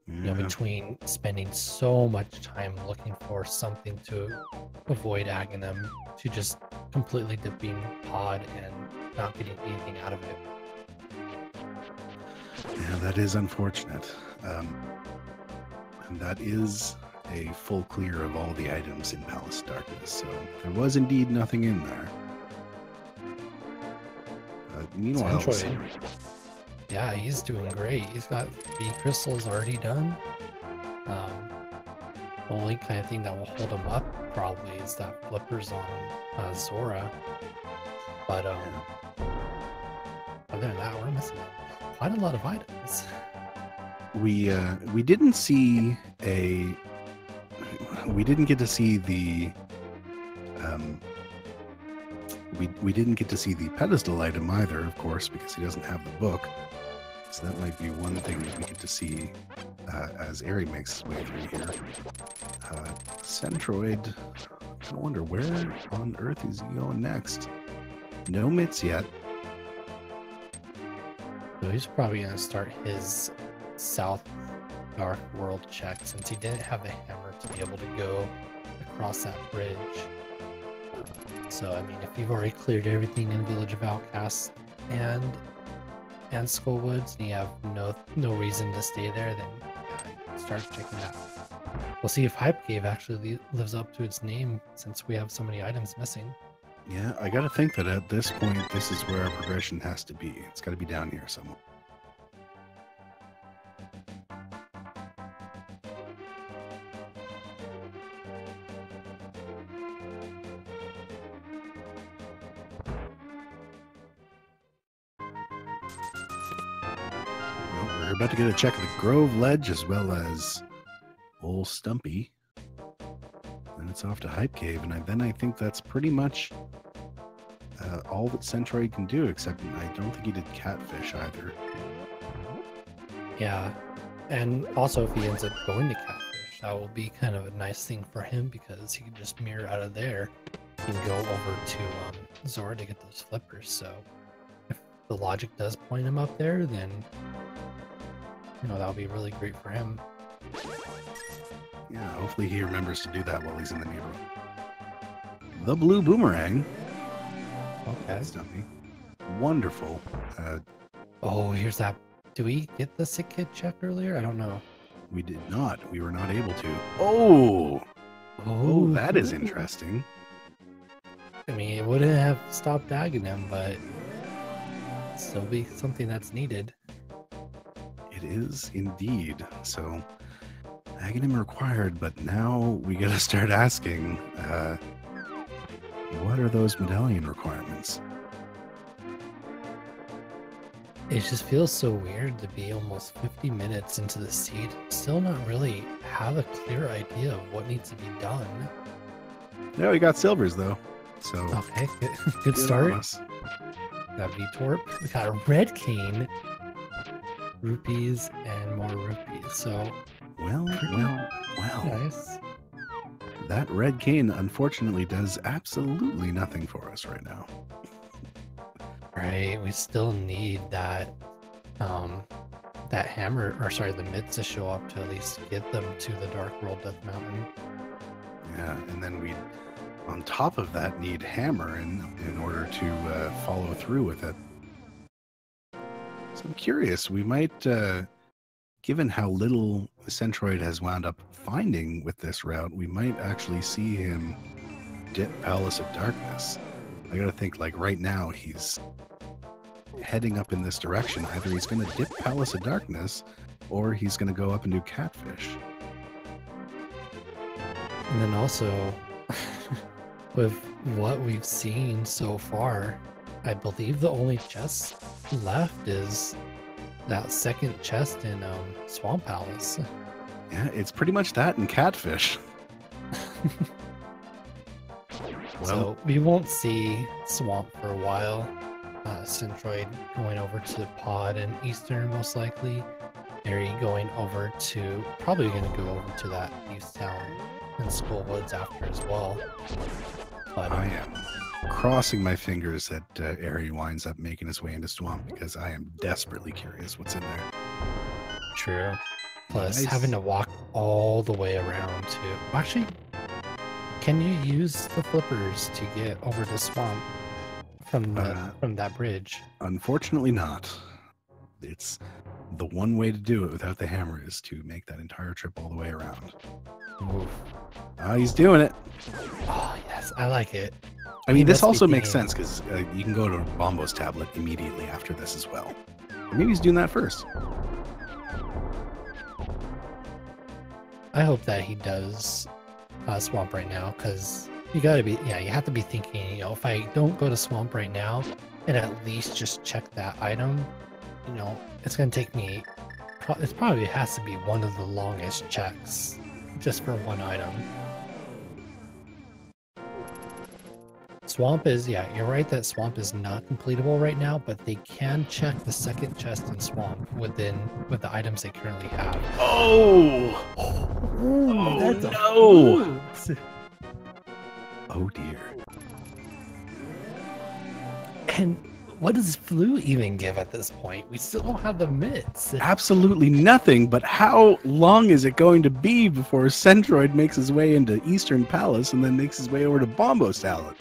Yeah. You know, between spending so much time looking for something to avoid Aghanim, to just completely dipping pod and not getting anything out of it. Yeah, that is unfortunate. And that is a full clear of all the items in Palace Darkness, so there was indeed nothing in there. Meanwhile, Centroid, yeah, he's doing great. He's got 3 crystals already done. Only kind of thing that will hold him up probably is that flippers on Zora. But other than that, we're missing quite a lot of items. we didn't see a we didn't get to see the we didn't get to see the pedestal item either, of course, because he doesn't have the book. So that might be one thing that we get to see as Eri makes his way through here. Centroid, I wonder where on earth is he going next? No mitts yet. So he's probably going to start his South Dark World check, since he didn't have the hammer to be able to go across that bridge. So, I mean, if you've already cleared everything in Village of Outcasts and Skullwoods, and you have no reason to stay there, then start checking that. We'll see if Hype Cave actually lives up to its name, since we have so many items missing. Yeah, I gotta think that at this point, this is where our progression has to be. It's gotta be down here somewhere. Well, we're about to get a check of the Grove Ledge as well as Old Stumpy. Then it's off to Hype Cave, and then I think that's pretty much all that Centroid can do, except I don't think he did Catfish either. Yeah, and also if he ends up going to Catfish, that will be kind of a nice thing for him, because he can just mirror out of there and go over to Zora to get those flippers. So if the logic does point him up there, then that'll be really great for him. Yeah, hopefully he remembers to do that while he's in the neighborhood. The Blue Boomerang. Okay. Stumpy. Wonderful. Oh, here's that. Do we get the sick kid check earlier? I don't know. We did not. We were not able to. Oh, that is interesting. I mean, it wouldn't have stopped Aghanim, but still be something that's needed. It is indeed. So, Aghanim required, but now we gotta start asking, what are those medallion requirements? It just feels so weird to be almost 50 minutes into the seed, still not really have a clear idea of what needs to be done. Yeah, we got silvers though. So okay, good start. Got V-Torp. We got a red cane, rupees, and more rupees. So well. Nice. That red cane unfortunately does absolutely nothing for us right now. Right, we still need that that hammer, or sorry, the mids to show up to at least get them to the Dark World Death Mountain. Yeah, and then we, on top of that, need hammer in order to follow through with it. So I'm curious, we might, given how little Centroid has wound up finding with this route, we might actually see him dip Palace of Darkness. I gotta think, like right now, he's heading up in this direction. Either he's gonna dip Palace of Darkness, or he's gonna go up and do Catfish. And then also, with what we've seen so far, I believe the only chest left is that second chest in Swamp Palace. Yeah, it's pretty much that and Catfish. Well, So we won't see Swamp for a while. Centroid going over to Pod and Eastern most likely. Eri going over to, probably going to go over to that East Town and School Woods after as well. But I am crossing my fingers that Eri winds up making his way into Swamp because I am desperately curious what's in there. True. Plus, Nice. having to walk all the way around to... Actually, can you use the flippers to get over the swamp from that bridge? Unfortunately not. It's the one way to do it without the hammer is to make that entire trip all the way around. Oof. He's doing it. Oh, yes. I like it. I mean, He this must be also makes thinking- sense because you can go to Bombo's tablet immediately after this as well. Maybe he's doing that first. I hope that he does Swamp right now, because you gotta be, you have to be thinking, if I don't go to Swamp right now and at least just check that item, it's gonna take me, it probably has to be one of the longest checks just for one item. Swamp is, you're right that Swamp is not completable right now, but they can check the second chest in Swamp with the items they currently have. Oh! Ooh, that's a no! flute. Oh dear. And what does Flute even give at this point? We still don't have the mitts. Absolutely nothing, but how long is it going to be before Centroid makes his way into Eastern Palace and then makes his way over to Bombo's tablet?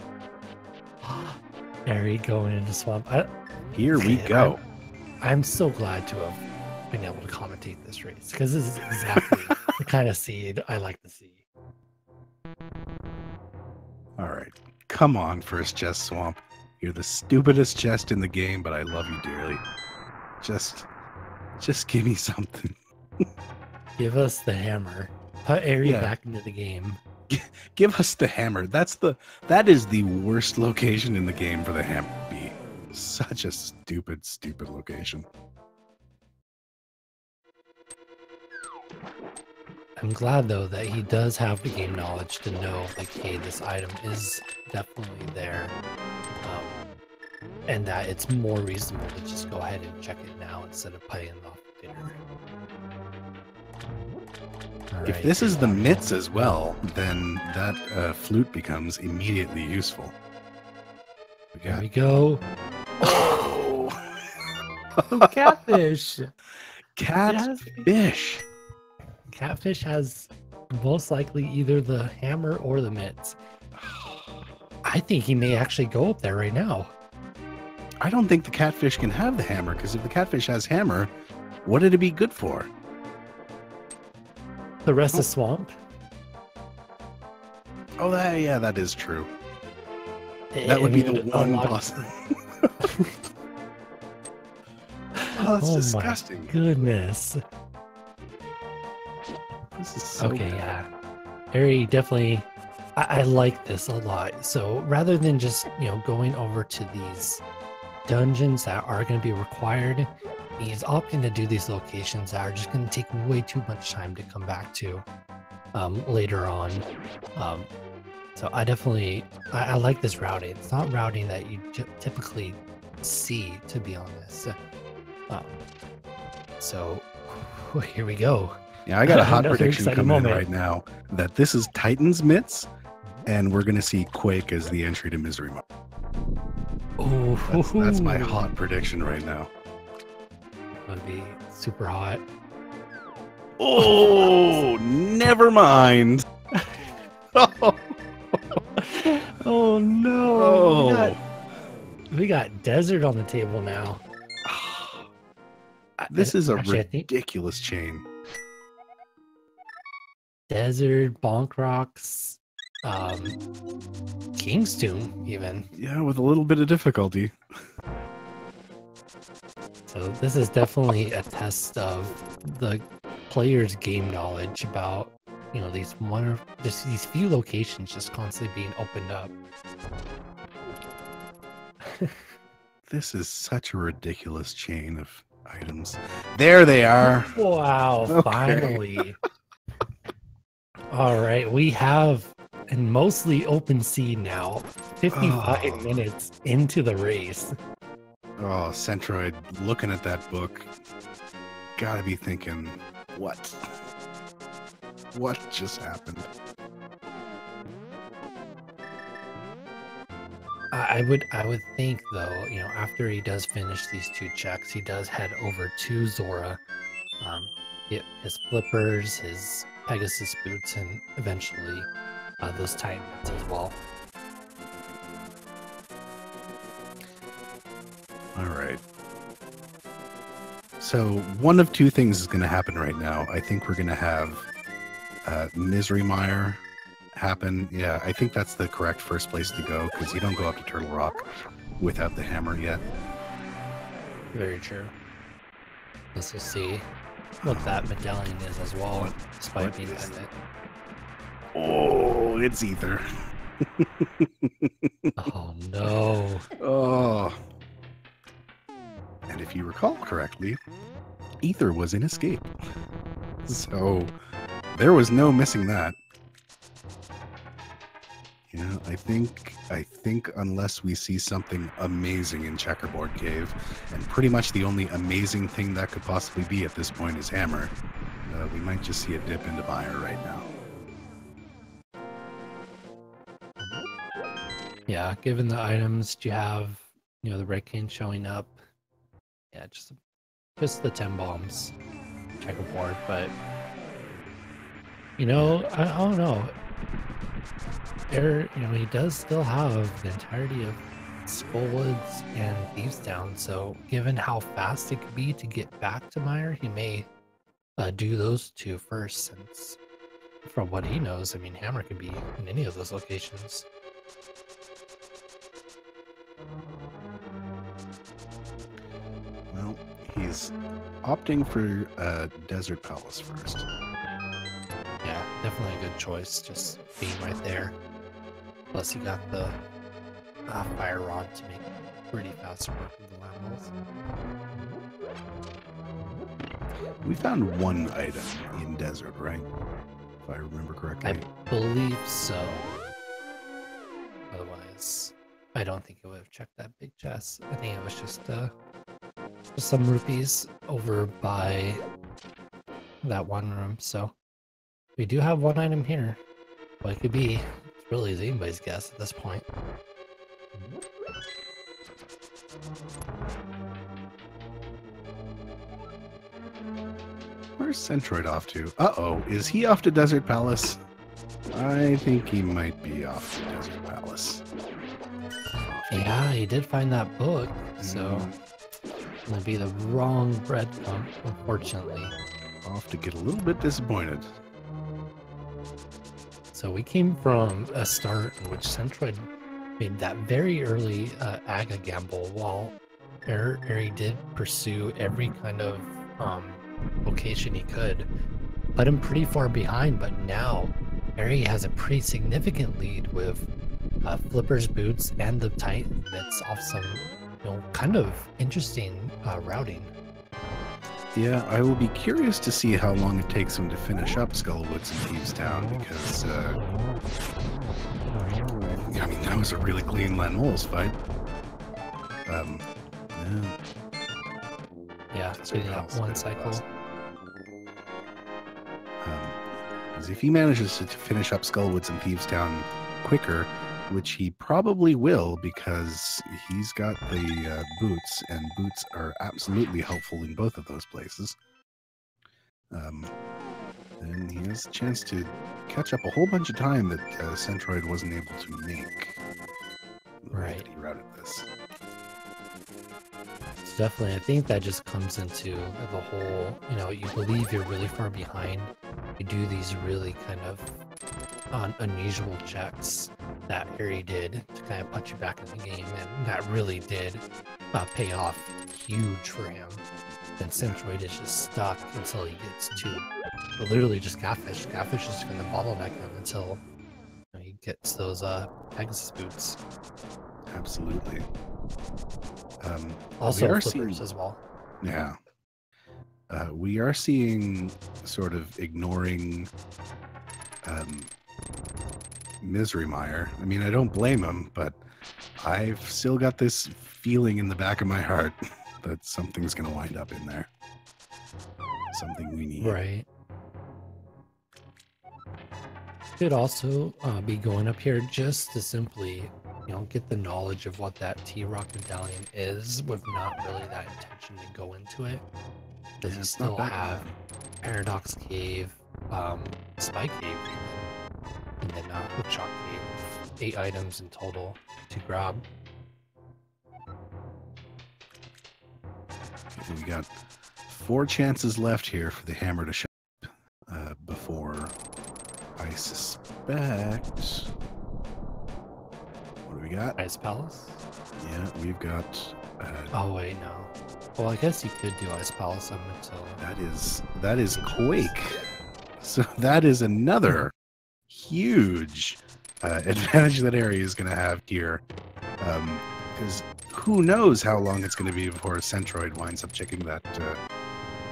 Eri going into Swamp. Here we go. I'm so glad to have been able to commentate this race, because this is exactly the kind of seed I like to see. All right. Come on, first chest Swamp. You're the stupidest chest in the game, but I love you dearly. Just give me something. Give us the hammer. Put Eri Yeah. back into the game. Give us the hammer. That is the worst location in the game for the hammer to be. Such a stupid, stupid location. I'm glad though that he does have the game knowledge to know, like, hey, this item is definitely there, and that it's more reasonable to just go ahead and check it now instead of playing it off later. If this is the mitts as well, then that flute becomes immediately useful. Here we go. Oh! Catfish. Catfish. Catfish has most likely either the hammer or the mitts. I think he may actually go up there right now. I don't think the catfish can have the hammer, because if the catfish has hammer, what did it be good for? The rest of Swamp. Oh, that is true. That would be the one possible. Oh, that's disgusting. My goodness. This is so Okay, bad. yeah. Eri definitely, I like this a lot. So rather than just, going over to these dungeons that are going to be required, he's opting to do these locations that are just going to take way too much time to come back to later on. So I definitely, I like this routing. It's not routing that you typically see, to be honest. So here we go. Yeah, I got a hot Another prediction exciting coming in moment. right now that this is Titan's mitts, and we're going to see Quake as the entry to Misery Mode. That's my hot prediction right now. Would be super hot. Oh, never mind. Oh no! Oh. We got desert on the table now. This is a Actually, I think ridiculous chain. desert, Bonk Rocks, King's Tomb, even. Yeah, with a little bit of difficulty. So this is definitely a test of the player's game knowledge about, these few locations just constantly being opened up. This is such a ridiculous chain of items. There they are. Wow, Okay. finally. All right, we have and mostly open sea now. 55 minutes into the race. Oh, Centroid, looking at that book, gotta be thinking, what? What just happened? I would think though, you know, after he does finish these 2 checks, he does head over to Zora, get his flippers, his Pegasus boots, and eventually those Titans as well. All right. So one of 2 things is going to happen right now. I think we're going to have Misery Mire happen. Yeah, I think that's the correct first place to go, because you don't go up to Turtle Rock without the hammer yet. Very true. Let's just see what that medallion is as well, despite being it. Oh, it's Ether. Oh no. Oh. And if you recall correctly, Ether was in Escape. So there was no missing that. Yeah, I think unless we see something amazing in Checkerboard Cave, and pretty much the only amazing thing that could possibly be at this point is Hammer, we might just see a dip into Mire right now. Yeah, given the items you have, you know, the Red Cane showing up, yeah, just the 10 bombs checkerboard, but you know, I don't know. You know, he does still have the entirety of Skullwoods and Thieves Town, so given how fast it could be to get back to Mire, he may do those 2 first, since from what he knows, I mean, Hammer could be in any of those locations. Well, he's opting for Desert Palace first. Yeah, definitely a good choice, just being right there. Plus, you got the Fire Rod to make pretty fast work with the Lamels. We found 1 item in Desert, right? If I remember correctly. I believe so. Otherwise, I don't think it would have checked that big chest. I think it was just some rupees over by that one room. So we do have 1 item here. What it could be, it's really anybody's guess at this point. Where's Centroid off to? Uh-oh, is he off to Desert Palace? I think he might be off to Desert Palace. Yeah, he did find that book, so it's gonna be the wrong breadcrumb, unfortunately. Off to get a little bit disappointed. So we came from a start in which Centroid made that very early Aga gamble, while Eri did pursue every kind of location he could, put him pretty far behind. But now Eri has a pretty significant lead with Flipper's boots and the Titan that's off some, you know, kind of interesting routing. Yeah, I will be curious to see how long it takes him to finish up Skullwoods and Thieves Town, because I mean, that was a really clean Lanmoles fight. Yeah, speeding up 1 cycle. Because if he manages to finish up Skullwoods and Thieves Town quicker, which he probably will, because he's got the boots, and boots are absolutely helpful in both of those places. Then he has a chance to catch up a whole bunch of time that Centroid wasn't able to make. Right. He routed this. So definitely, I think that just comes into the whole, you know, you believe you're really far behind. You do these really kind of unusual checks that Eri did to kind of put you back in the game, and that really did pay off huge for him. And Centroid is just stuck until he gets to literally just Catfish. Catfish is going to bottleneck him until, you know, he gets those Pegasus boots. Absolutely. Also Flippers as well. Yeah. We are seeing sort of ignoring Misery-Mire. I mean, I don't blame him, but I've still got this feeling in the back of my heart that something's going to wind up in there. Something we need. Right. Could also be going up here just to simply, get the knowledge of what that T-Rock medallion is, with not really that intention to go into it. Does Yeah, he it's still not that have Paradox Cave, Spy Cave, and then Hookshot Cave? 8 items in total to grab. Okay, we got 4 chances left here for the hammer to show up before I suspect. What do we got? Ice Palace? Yeah, we've got. Oh wait, no. Well, I guess he could do Ice Palace up until. That is Quake. So that is another huge advantage that area is going to have here, because who knows how long it's going to be before Centroid winds up checking that.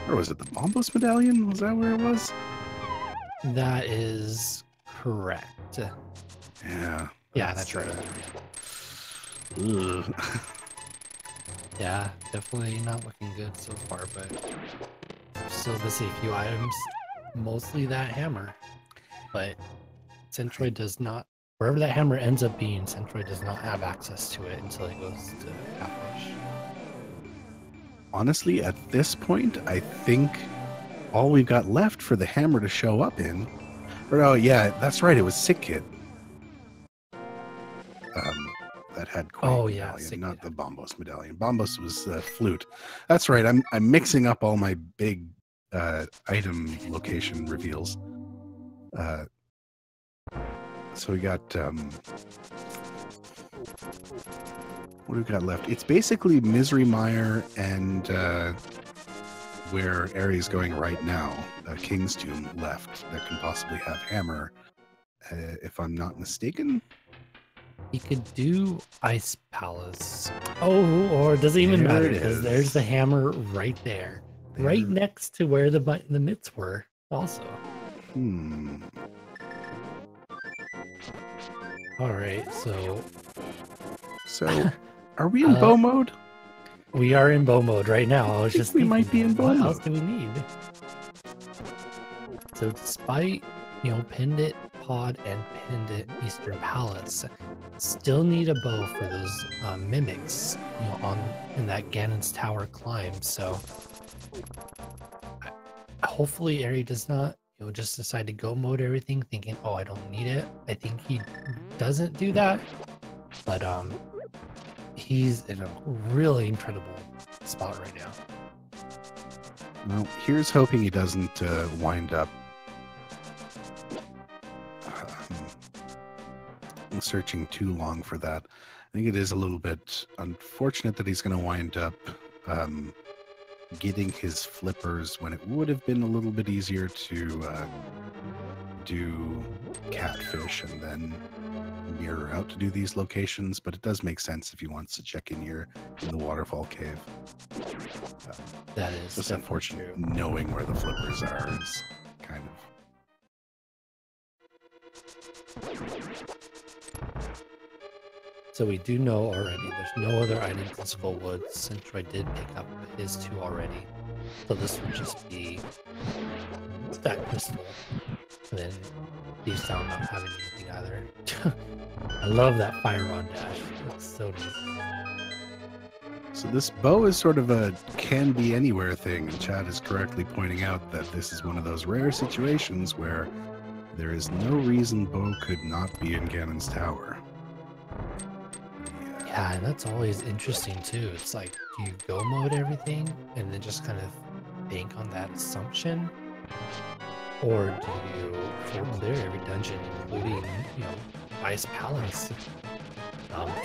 Or was it the Bombos medallion? Was that where it was? That is correct. Yeah. Yeah, that's right. Ugh. Yeah, definitely not looking good so far, but still to see a few items. Mostly that hammer. But Centroid does not, wherever that hammer ends up being, Centroid does not have access to it until he goes to Half-Rush. Honestly, at this point, I think all we've got left for the hammer to show up in. Or, oh, yeah, that's right, it was Sick Kid. That had Quake medallion, not the Bombos medallion. Bombos was Flute. That's right, I'm mixing up all my big item location reveals. So we got what do we got left? It's basically Misery-Mire and where Ares going right now, King's Tomb left that can possibly have hammer, if I'm not mistaken. He could do Ice Palace. Oh, or it doesn't even matter because there's the hammer right there. Right next to where the mitts were also. All right, so are we in bow mode? We are in bow mode right now. I was just we might be in bow mode. What else do we need? So despite, Pendant Pod and Pendant Eastern Palace, still need a bow for those mimics, in that Ganon's Tower climb. So hopefully Eri does not, just decide to go mode everything, thinking, oh, I don't need it. I think he doesn't do that, but he's in a really incredible spot right now. Well, here's hoping he doesn't wind up searching too long for that. I think it is a little bit unfortunate that he's going to wind up getting his flippers when it would have been a little bit easier to do Catfish and then mirror out to do these locations, but it does make sense if he wants to check in here in the waterfall cave. That is just unfortunate. Knowing where the flippers are is kind of. So we do know already there's no other items in Skullwood. Centroid did pick up his 2 already. So this would just be that crystal. And then Deep Sound not having anything either. I love that fire rod dash. It's so neat. So this bow is sort of a can be anywhere thing, and Chad is correctly pointing out that this is one of those rare situations where there is no reason bow could not be in Ganon's Tower. Yeah, and that's always interesting too. It's like, do you go mode everything and then just kind of bank on that assumption? Or do you full clear every dungeon, including, Ice Palace,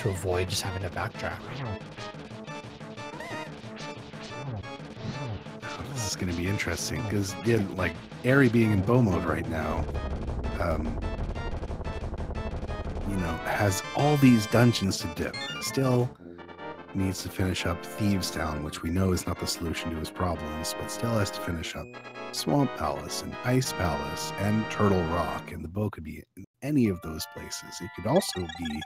to avoid just having to backtrack? This is going to be interesting, because, like, Eri being in bow mode right now, has all these dungeons to dip. Still needs to finish up Thieves Town, which we know is not the solution to his problems, but still has to finish up Swamp Palace, and Ice Palace, and Turtle Rock, and the bow could be in any of those places. It could also be,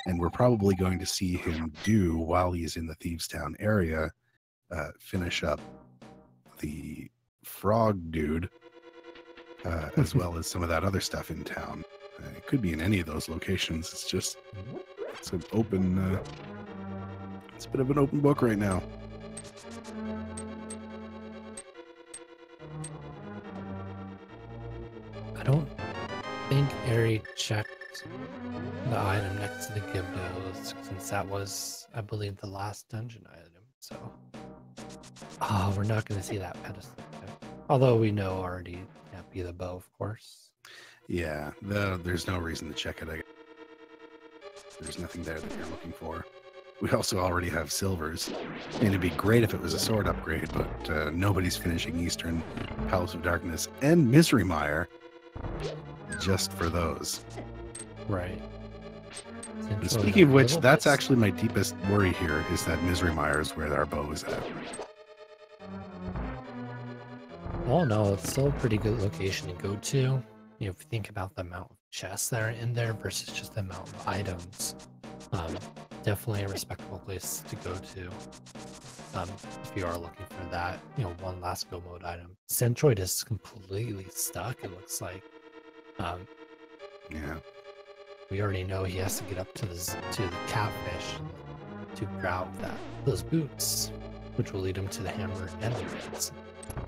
and we're probably going to see him do while he's in the Thieves Town area, finish up the frog dude, as well as some of that other stuff in town. It could be in any of those locations. It's just, it's an open, it's a bit of an open book right now. I don't think Eri checked the item next to the Gibdos, since that was, I believe, the last dungeon item. So, we're not going to see that pedestal. Although we know already can't be the bow, of course. Yeah, there's no reason to check it. There's nothing there that you're looking for. We also already have silvers. I mean, it'd be great if it was a sword upgrade, but nobody's finishing Eastern, Palace of Darkness, and Misery Mire just for those. Right. And speaking of which, that's actually my deepest worry here, is that Misery Mire is where our bow is at. Oh no, it's still a pretty good location to go to. You know, if you think about the amount of chests that are in there versus just the amount of items, definitely a respectable place to go to. If you are looking for that, you know, one last go mode item. Centroid is completely stuck, it looks like. Yeah. We already know he has to get up to the catfish to grab those boots, which will lead him to the hammer and the reds.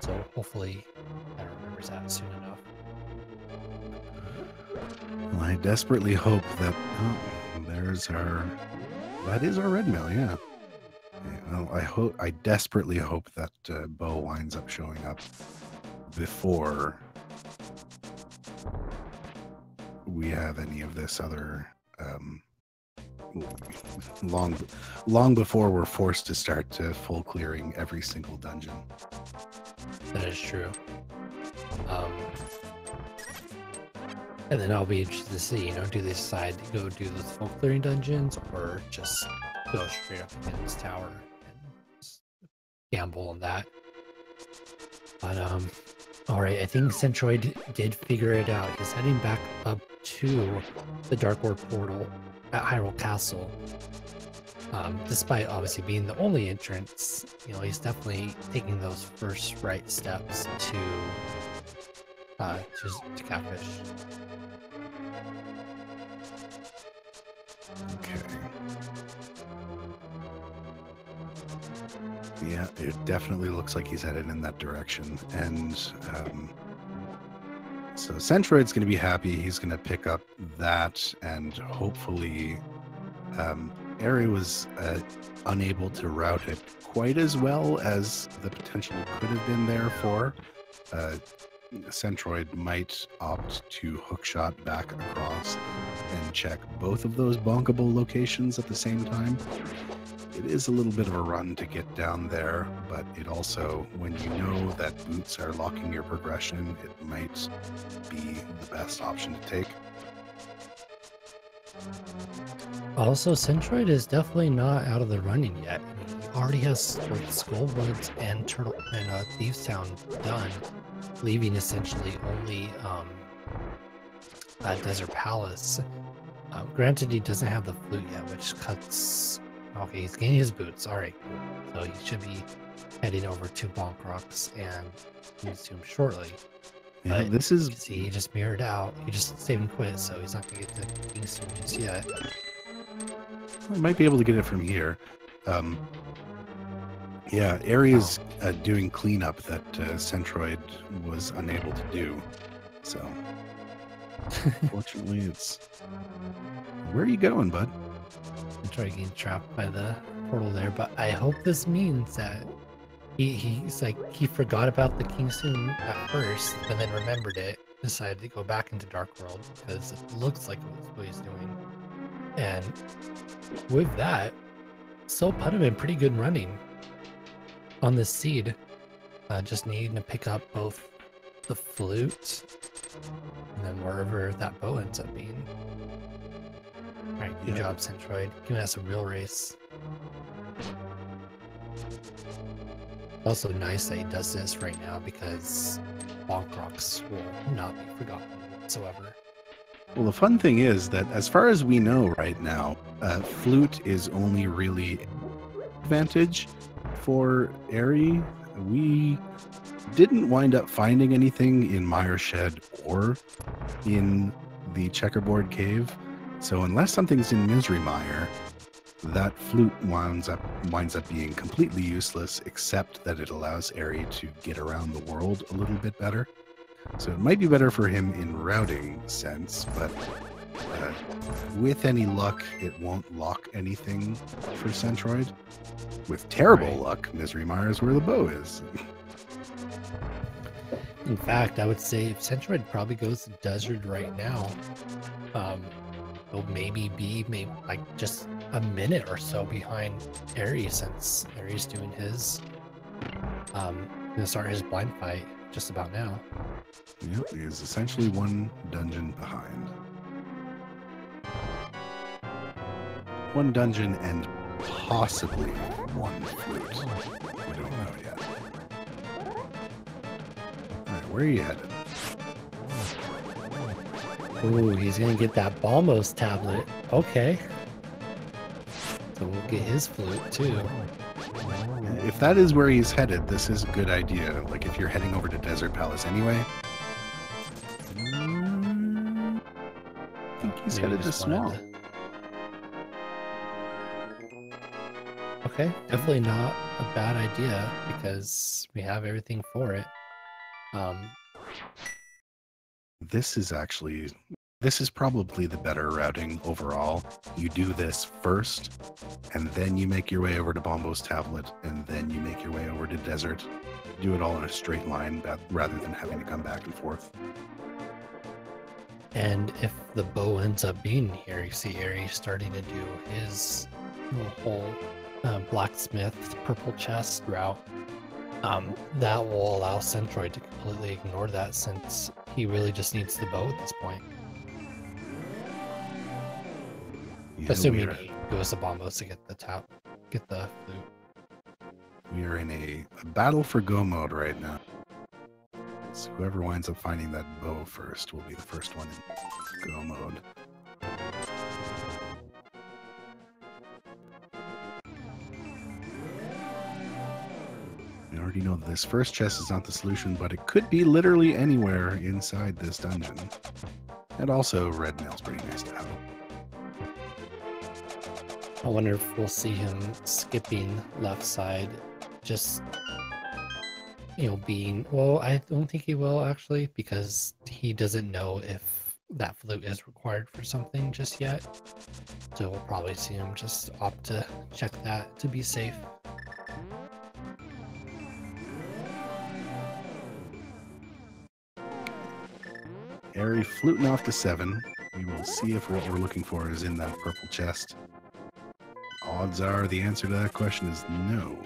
So hopefully that remembers that soon enough. Well, I desperately hope that that is our red mail, yeah. Well, I desperately hope that bow winds up showing up before we have any of this other long before we're forced to start full clearing every single dungeon. That is true. And then I'll be interested to see, you know, do they decide to go do those full clearing dungeons or just go straight up against tower and just gamble on that. But all right, I think Centroid did figure it out. He's heading back up to the Dark Lord portal at Hyrule Castle. Despite obviously being the only entrance, you know, he's definitely taking those first right steps to catfish. Okay. Yeah, it definitely looks like he's headed in that direction. And so Centroid's going to be happy. He's going to pick up that, and hopefully Eri was unable to route it quite as well as the potential could have been there for. Centroid might opt to hookshot back across and check both of those bonkable locations at the same time. It is a little bit of a run to get down there, but it also, when you know that boots are locking your progression, it might be the best option to take. Also, Centroid is definitely not out of the running yet. I mean, he already has both Skullwoods and Thieves Town done, leaving essentially only Desert Palace. Granted, he doesn't have the flute yet, which cuts. Okay, he's getting his boots. All right, so he should be heading over to Bonk Rocks and consume shortly. Yeah, but this is. See, he just mirrored out. He just saved and quit, so he's not gonna get the Kingston just yet. I might be able to get it from here. Yeah, Eri is doing cleanup that Centroid was unable to do. So, unfortunately, it's. Where are you going, bud? Centroid getting trapped by the portal there, but I hope this means that he's like, he forgot about the Kingston at first, but then remembered it, decided to go back into Dark World because it looks like what he's doing. And with that, still put him in pretty good running on this seed. Just needing to pick up both the flute and then wherever that bow ends up being. Alright, good job, Centroid. Giving us a real race. Also nice that he does this right now because bonk rocks will not be forgotten whatsoever. Well, the fun thing is that as far as we know right now, flute is only really advantage for Eri. We didn't wind up finding anything in Mire Shed or in the Checkerboard Cave. So unless something's in Misery Mire, that flute winds up being completely useless, except that it allows Eri to get around the world a little bit better. So it might be better for him in routing sense, but with any luck, it won't lock anything for Centroid. With terrible luck, Misery Mire is where the bow is. In fact, I would say if Centroid probably goes to Desert right now, it'll maybe be like just a minute or so behind Eri, since Eri's doing his gonna start his blind fight just about now. Yep, he is essentially one dungeon behind. One dungeon and possibly one flute. We don't know yet. Alright, where are you headed? Ooh, he's gonna get that Balmos tablet. Okay. So we'll get his flute too. If that is where he's headed, this is a good idea. Like if you're heading over to Desert Palace anyway. I think he's headed to Swamp. Okay, definitely not a bad idea because we have everything for it. This is probably the better routing overall. You do this first, and then you make your way over to Bombo's tablet, and then you make your way over to Desert. Do it all in a straight line rather than having to come back and forth. And if the bow ends up being here, you see Eri starting to do his whole blacksmith purple chest route. That will allow Centroid to completely ignore that, since he really just needs the bow at this point. Yeah, Assuming he goes to Bombos to get the flute. We are in a battle for go mode right now. So whoever winds up finding that bow first will be the first one in go mode. We already know that this first chest is not the solution, but it could be literally anywhere inside this dungeon. And also, red mail's pretty nice to have. I wonder if we'll see him skipping left side, just, being... Well, I don't think he will, actually, because he doesn't know if that flute is required for something just yet. So we'll probably see him just opt to check that to be safe. Eri fluting off to 7. We will see if what we're looking for is in that purple chest. Odds are the answer to that question is no.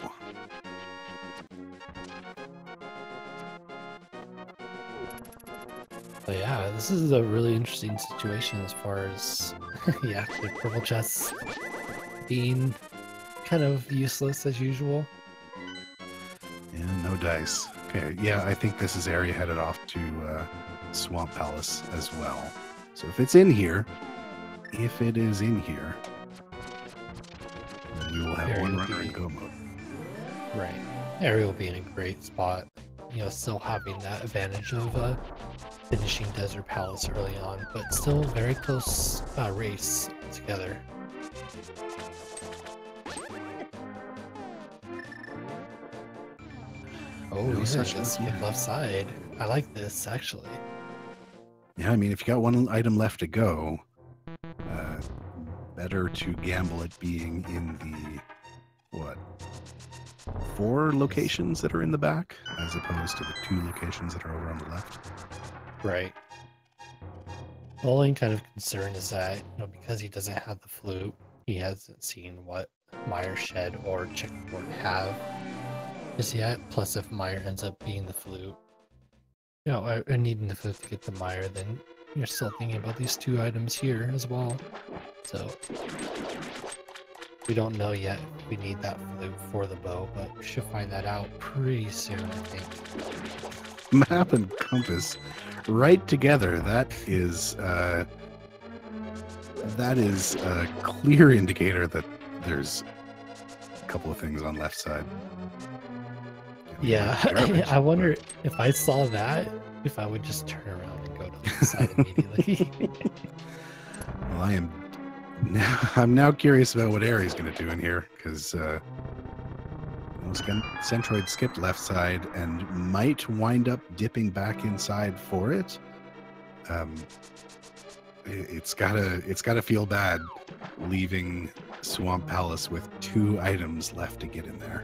But yeah, this is a really interesting situation as far as, yeah, the purple chests being kind of useless as usual. Yeah, no dice. Okay, yeah, I think this is Eri headed off to Swamp Palace as well. So if it's in here, then we will have one runner in go mode. Right. Eri will be in a great spot, still having that advantage of finishing Desert Palace early on, but still very close race together. Oh, No yeah, such let's luck, skip yeah. left side. I like this, actually. Yeah, I mean, if you got one item left to go, better to gamble it being in the, 4 locations that are in the back, as opposed to the 2 locations that are over on the left. Right. The only kind of concern is that, because he doesn't have the flute, he hasn't seen what Mire Shed or Checkerboard have just yet. Plus, if Mire ends up being the flute, or needing the flute to get the Mire, then you're still thinking about these 2 items here as well. So, we don't know yet if we need that flute for the bow, but we should find that out pretty soon, I think. map and compass right together. That is a clear indicator that there's a couple of things on left side. Yeah, Garbage, I wonder if I saw that, if I would just turn around and go to the side immediately. Well, I'm now curious about what Aries going to do in here, because Centroid skipped left side and might wind up dipping back inside for it. It's gotta feel bad leaving Swamp Palace with 2 items left to get in there.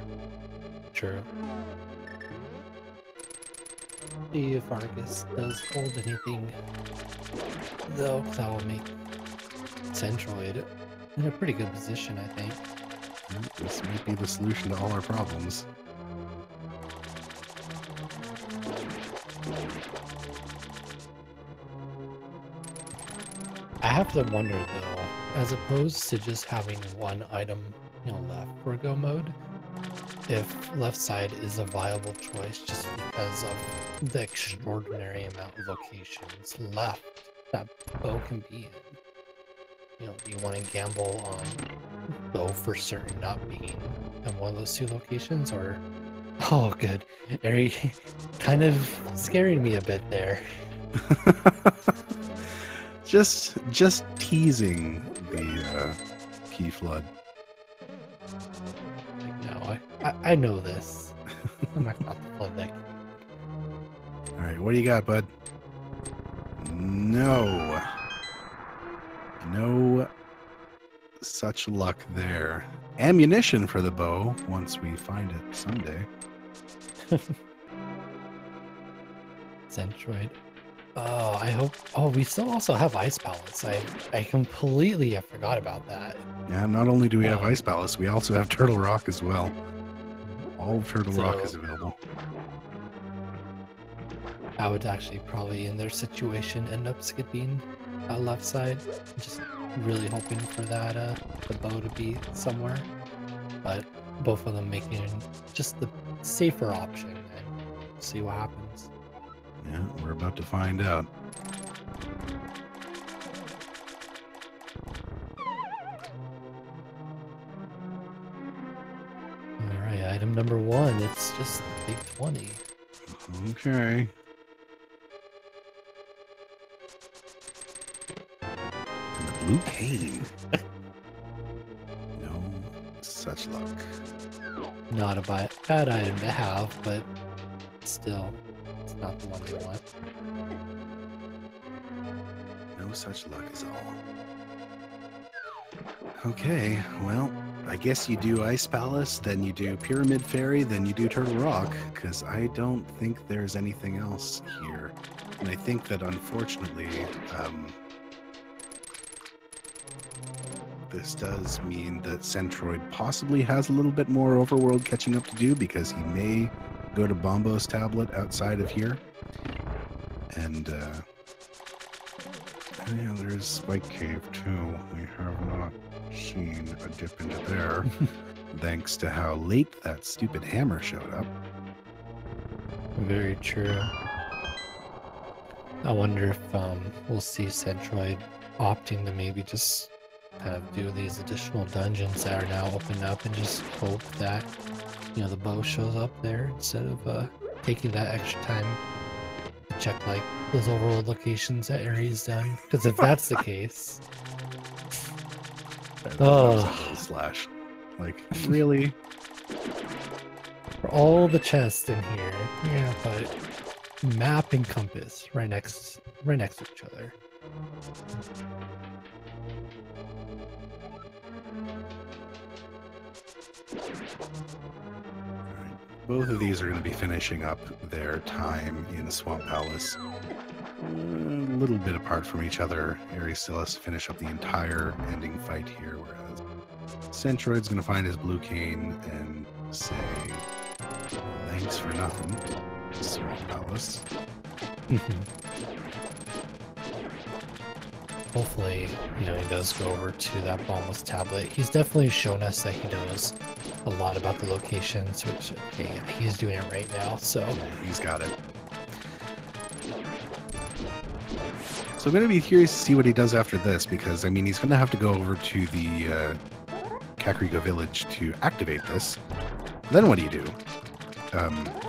True. See if Argus does hold anything, though. That will make Centroid in a pretty good position, I think. This might be the solution to all our problems. I have to wonder, though, as opposed to just having 1 item, left for go mode, if left side is a viable choice just because of the extraordinary amount of locations left that bow can be in. Do you want to gamble on bow for certain not being in one of those 2 locations, or oh good, Eri kind of scaring me a bit there. just teasing the key flood. No, I know this. I'm not about to flood that. All right, what do you got, bud? No such luck there. Ammunition for the bow once we find it someday. Centroid. Oh, I hope. Oh, we still also have ice pallets. I completely forgot about that. Yeah, not only do we have ice palace, we also have Turtle Rock as well. All of Turtle Rock is available. I would actually probably, in their situation, end up skipping left side, just really hoping for that the bow to be somewhere. But both of them making just the safer option, and see what happens. Yeah, we're about to find out. Alright, item number 1, it's just the big 20. Okay. And the blue cane. No such luck. Not a bad item to have, but still, it's not the one we want. No such luck is all. Okay, well, I guess you do Ice Palace, then you do Pyramid Fairy, then you do Turtle Rock, because I don't think there's anything else here. And I think that, unfortunately, this does mean that Centroid possibly has a little bit more overworld catching up to do, because he may go to Bombo's tablet outside of here. And, yeah, there's Spike Cave, too. We have not seen a dip into there, thanks to how late that stupid hammer showed up. Very true. I wonder if we'll see Centroid opting to maybe just kind of do these additional dungeons that are now opened up and just hope that, the bow shows up there instead of taking that extra time to check like those overworld locations that Aries done. Because if that's the case, Slash, like, really? For all the chests in here, yeah, but map and compass right next to each other. Both of these are going to be finishing up their time in Swamp Palace. A little bit apart from each other. Aries still has to finish up the entire ending fight here, whereas Centroid's going to find his blue cane and say, thanks for nothing, Swamp Palace. Hopefully, he does go over to that Bombo's tablet. He's definitely shown us that he knows a lot about the locations, which, okay, he's doing it right now, so. He's got it. So I'm going to be curious to see what he does after this, because, I mean, he's going to have to go over to the Kakariko village to activate this. Then what do you do?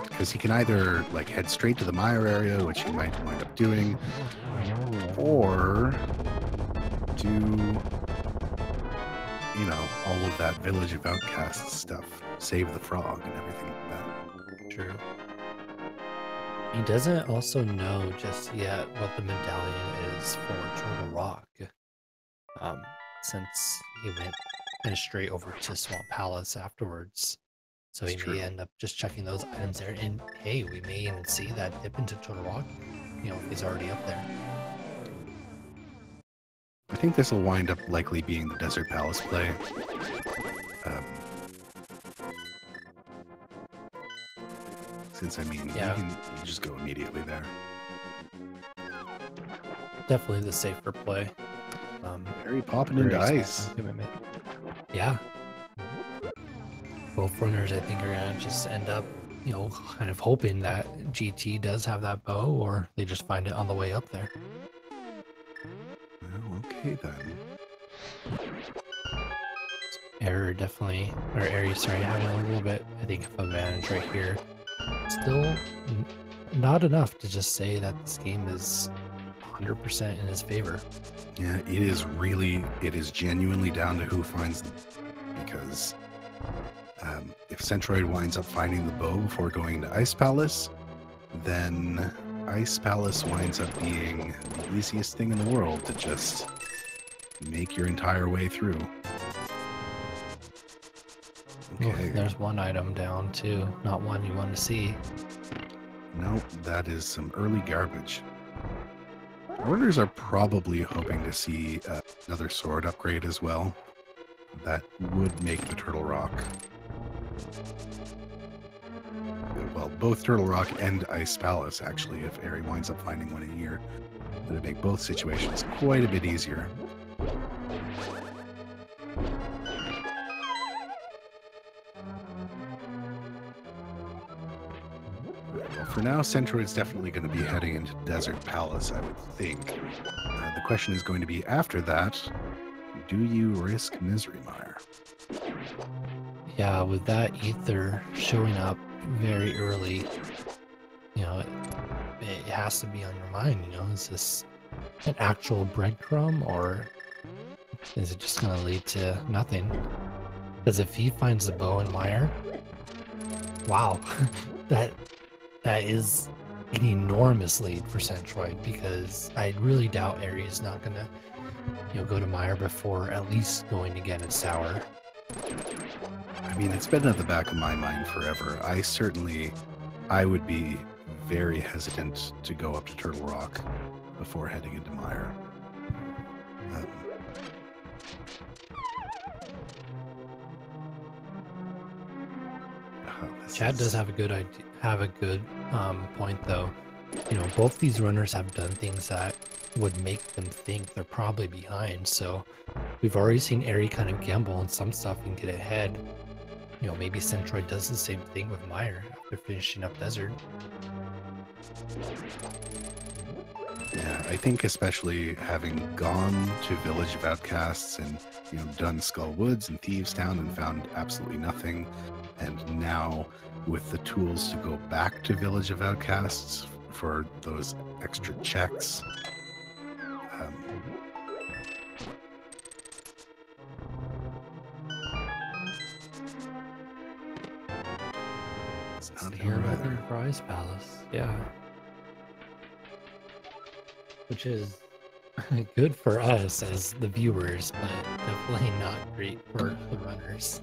Because he can either, like, head straight to the Mire area, which he might wind up doing, or do, you know, all of that Village of Outcasts stuff. Save the frog and everything like that. True. He doesn't also know just yet what the medallion is for Turtle Rock. Since he went kind of straight over to Swamp Palace afterwards. So he may end up just checking those items there. And hey, we may even see that dip into Turtle Rock, you know, if he's already up there. I think this will wind up likely being the Desert Palace play. Since, I mean, yeah, you just go immediately there. Definitely the safer play. Very popping into ice. Yeah. Both runners, I think, are going to just end up, you know, kind of hoping that GT does have that bow, or they just find it on the way up there. Well, okay then. Eri having a little bit, I think, of advantage right here. Still not enough to just say that this game is 100% in his favor. Yeah, it is genuinely down to who finds them. Because if Centroid winds up finding the bow before going to Ice Palace, then Ice Palace winds up being the easiest thing in the world to just make your entire way through. Okay. Oh, there's one item down too, not one you want to see. Nope, that is some early garbage. Runners are probably hoping to see another sword upgrade as well. That would make the Turtle Rock. Well, both Turtle Rock and Ice Palace, actually, if Eri winds up finding one a year. That would make both situations quite a bit easier. For now, Centroid's definitely going to be heading into Desert Palace, I would think. The question is going to be, after that, do you risk Misery Mire? Yeah, with that ether showing up very early, you know, it has to be on your mind, you know, is this an actual breadcrumb, or is it just going to lead to nothing? Because if he finds the bow and Mire, wow, that is an enormous lead for Centroid, because I really doubt Eri is not going to, you know, go to Mire before at least going to Ganon's Tower. I mean, it's been at the back of my mind forever. I would be very hesitant to go up to Turtle Rock before heading into Mire. Chad does have a good idea, point though. You know, both these runners have done things that would make them think they're probably behind. So we've already seen Eri kind of gamble on some stuff and get ahead. You know, maybe Centroid does the same thing with Mire after finishing up Desert. Yeah, I think especially having gone to Village of Outcasts and, you know, done Skull Woods and Thieves Town and found absolutely nothing, and now with the tools to go back to Village of Outcasts for those extra checks, it's not here either. For Ice Palace, yeah. Which is good for us as the viewers, but definitely not great for the runners.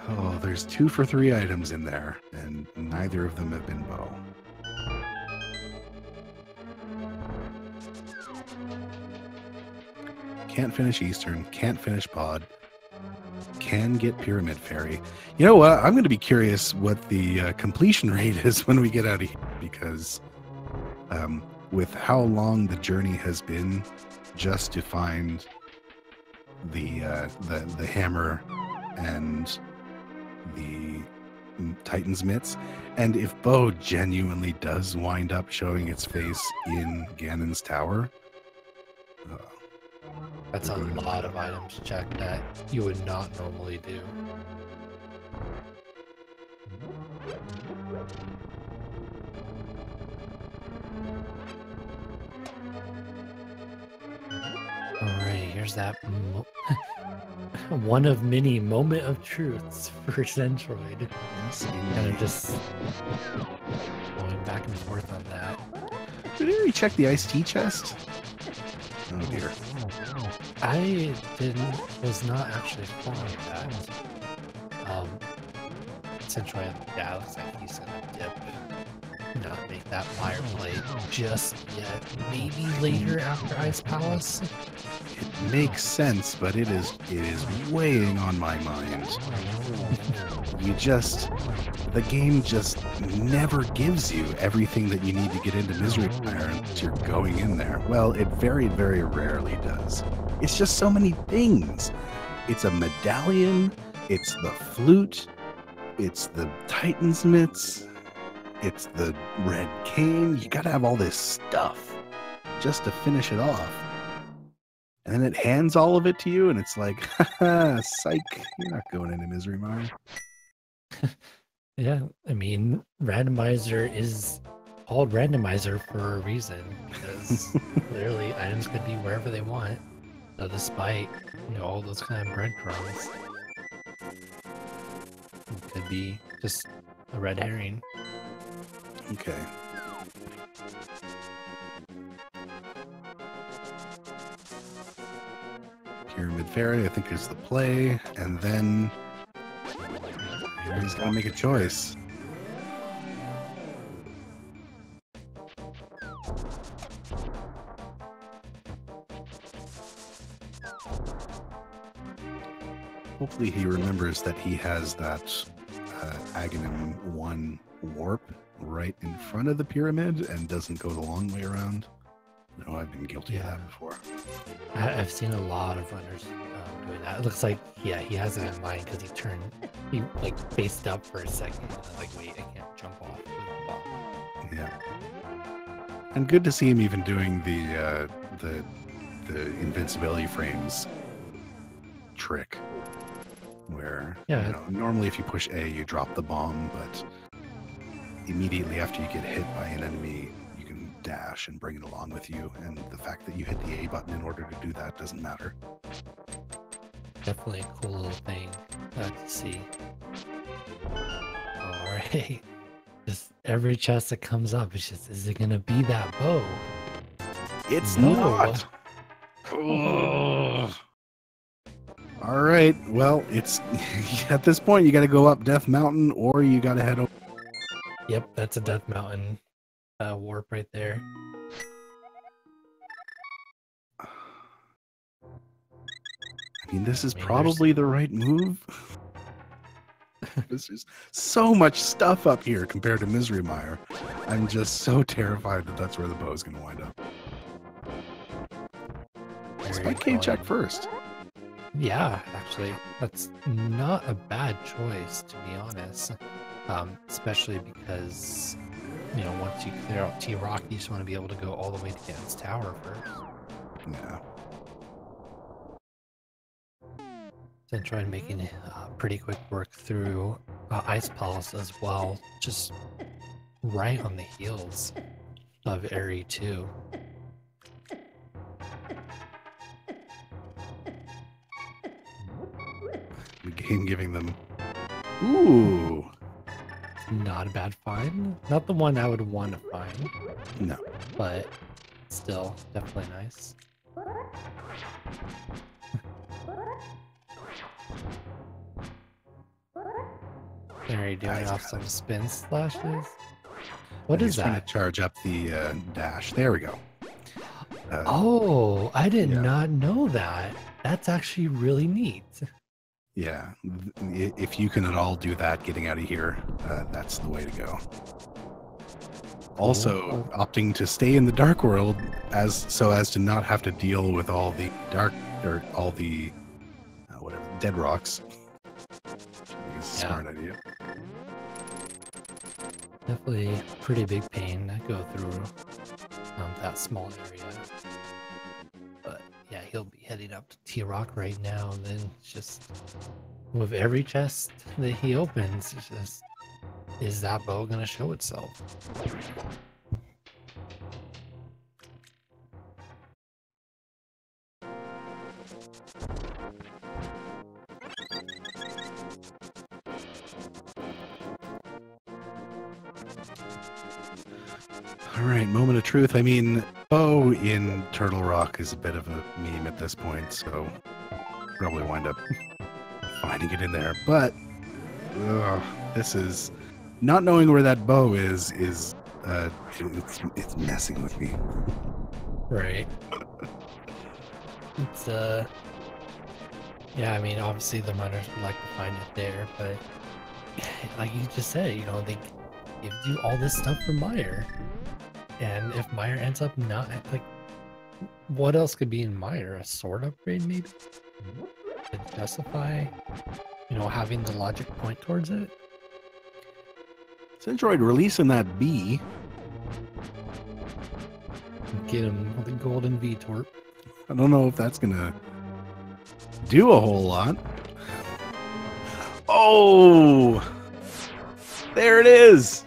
Oh, there's 2 for 3 items in there, and neither of them have been bow. Can't finish Eastern, can't finish Pod, can get Pyramid Fairy. You know what? I'm going to be curious what the completion rate is when we get out of here, because with how long the journey has been just to find the hammer and the Titan's mitts, and if Bo genuinely does wind up showing its face in Ganon's Tower, That's a lot of items to check that you would not normally do. Alright, here's that one of many moment of truths for Centroid. Kind of just going back and forth on that. Did you check the iced tea chest? Oh dear. I was not actually following that. Centroid, yeah, looks like he's gonna dip. Not make that fire plate just yet. Maybe later after Ice Palace. It makes sense, but it is weighing on my mind. The game just never gives you everything that you need to get into Misery Fire unless you're going in there. Well, it very, very rarely does. It's just so many things. It's a medallion, it's the flute, it's the Titan's mitts, it's the red cane. You gotta have all this stuff just to finish it off. And then it hands all of it to you, and it's like, haha, psych, you're not going into Misery Mire. Yeah, I mean, Randomizer is called Randomizer for a reason, because clearly items could be wherever they want. So despite, all those kind of breadcrumbs, it could be just a red herring. Okay. Pyramid Fairy, I think, is the play, and then he's got to make a choice. Hopefully he remembers that he has that Aghanim 1 warp right in front of the pyramid and doesn't go the long way around. No, I've been guilty of that before. I've seen a lot of runners doing that. It looks like, yeah, he has it in mind because he like faced up for a second and then like, wait, I can't jump off with the ball. Yeah. And good to see him even doing the invincibility frames trick. Where, normally if you push A, you drop the bomb, but immediately after you get hit by an enemy, you can dash and bring it along with you, and the fact that you hit the A button in order to do that doesn't matter. Definitely a cool little thing to see. Alright. Just every chest that comes up, it's just, is it gonna be that bow? It's not! All right, well, it's at this point you got to go up Death Mountain, or you got to head over. Yep, that's a Death Mountain warp right there. I mean, this is probably the right move. There's just so much stuff up here compared to Misery Mire. I'm just so terrified that that's where the bow is going to wind up. Spike Cave check first. Yeah, actually, that's not a bad choice, to be honest. Especially because, once you clear out T-Rock, you just want to be able to go all the way to Gan's Tower first. Yeah. Centroid making pretty quick work through Ice Palace as well, just right on the heels of Eri too. The game giving them, ooh, not a bad find. Not the one I would want to find. No, but still definitely nice. Eri doing off some spin slashes. What is that? Trying to charge up the dash. There we go. Oh, I did not know that. That's actually really neat. Yeah, if you can at all do that, getting out of here, that's the way to go. Also, opting to stay in the Dark World so as to not have to deal with all the dead rocks. Smart idea. Definitely pretty big pain to go through that small area, but he'll be heading up to T-Rock right now, and then it's just with every chest that he opens, it's just, is that bow gonna show itself? All right, moment of truth. I mean, bow in Turtle Rock is a bit of a meme at this point, so probably wind up finding it in there. But this is not knowing where that bow is it's messing with me. Right. It's yeah, I mean, obviously the runners would like to find it there, but like you just said, you know, they give you all this stuff for Meyer. And if Meyer ends up not, like, what else could be in Meyer? A sword upgrade, maybe? To justify, you know, having the logic point towards it? Centroid releasing that bee. Get him the golden V-Torp. I don't know if that's gonna do a whole lot. Oh! There it is!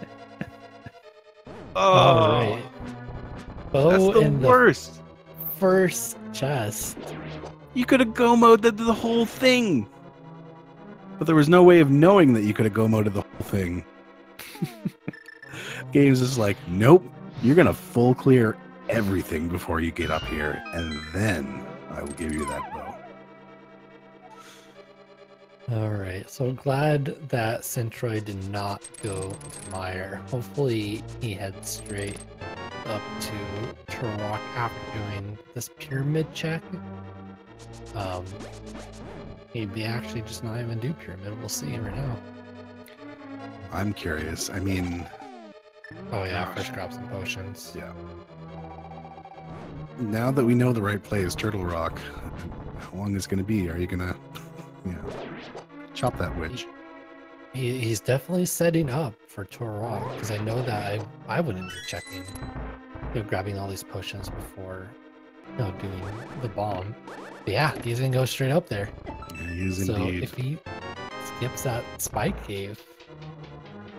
Oh! All right. Bow That's the in worst! The first chest. You could have go-moded the whole thing! But there was no way of knowing that you could have go-moded the whole thing. Games is like, nope, you're gonna full clear everything before you get up here, and then I will give you that bow. Alright, so glad that Centroid did not go to Meyer. Hopefully he heads straight up to Turlock after doing this pyramid check. He may actually just not even do pyramid. We'll see right now. I'm curious. I mean... Oh yeah, first grab some potions. Yeah. Now that we know the right play is Turtle Rock, how long is it going to be? Are you going to, chop that witch? He's definitely setting up for Turlock, because I know that I wouldn't be checking, grabbing all these potions before, doing the bomb. But yeah, he's going to go straight up there. Yeah, he is so indeed. If he skips that spike cave,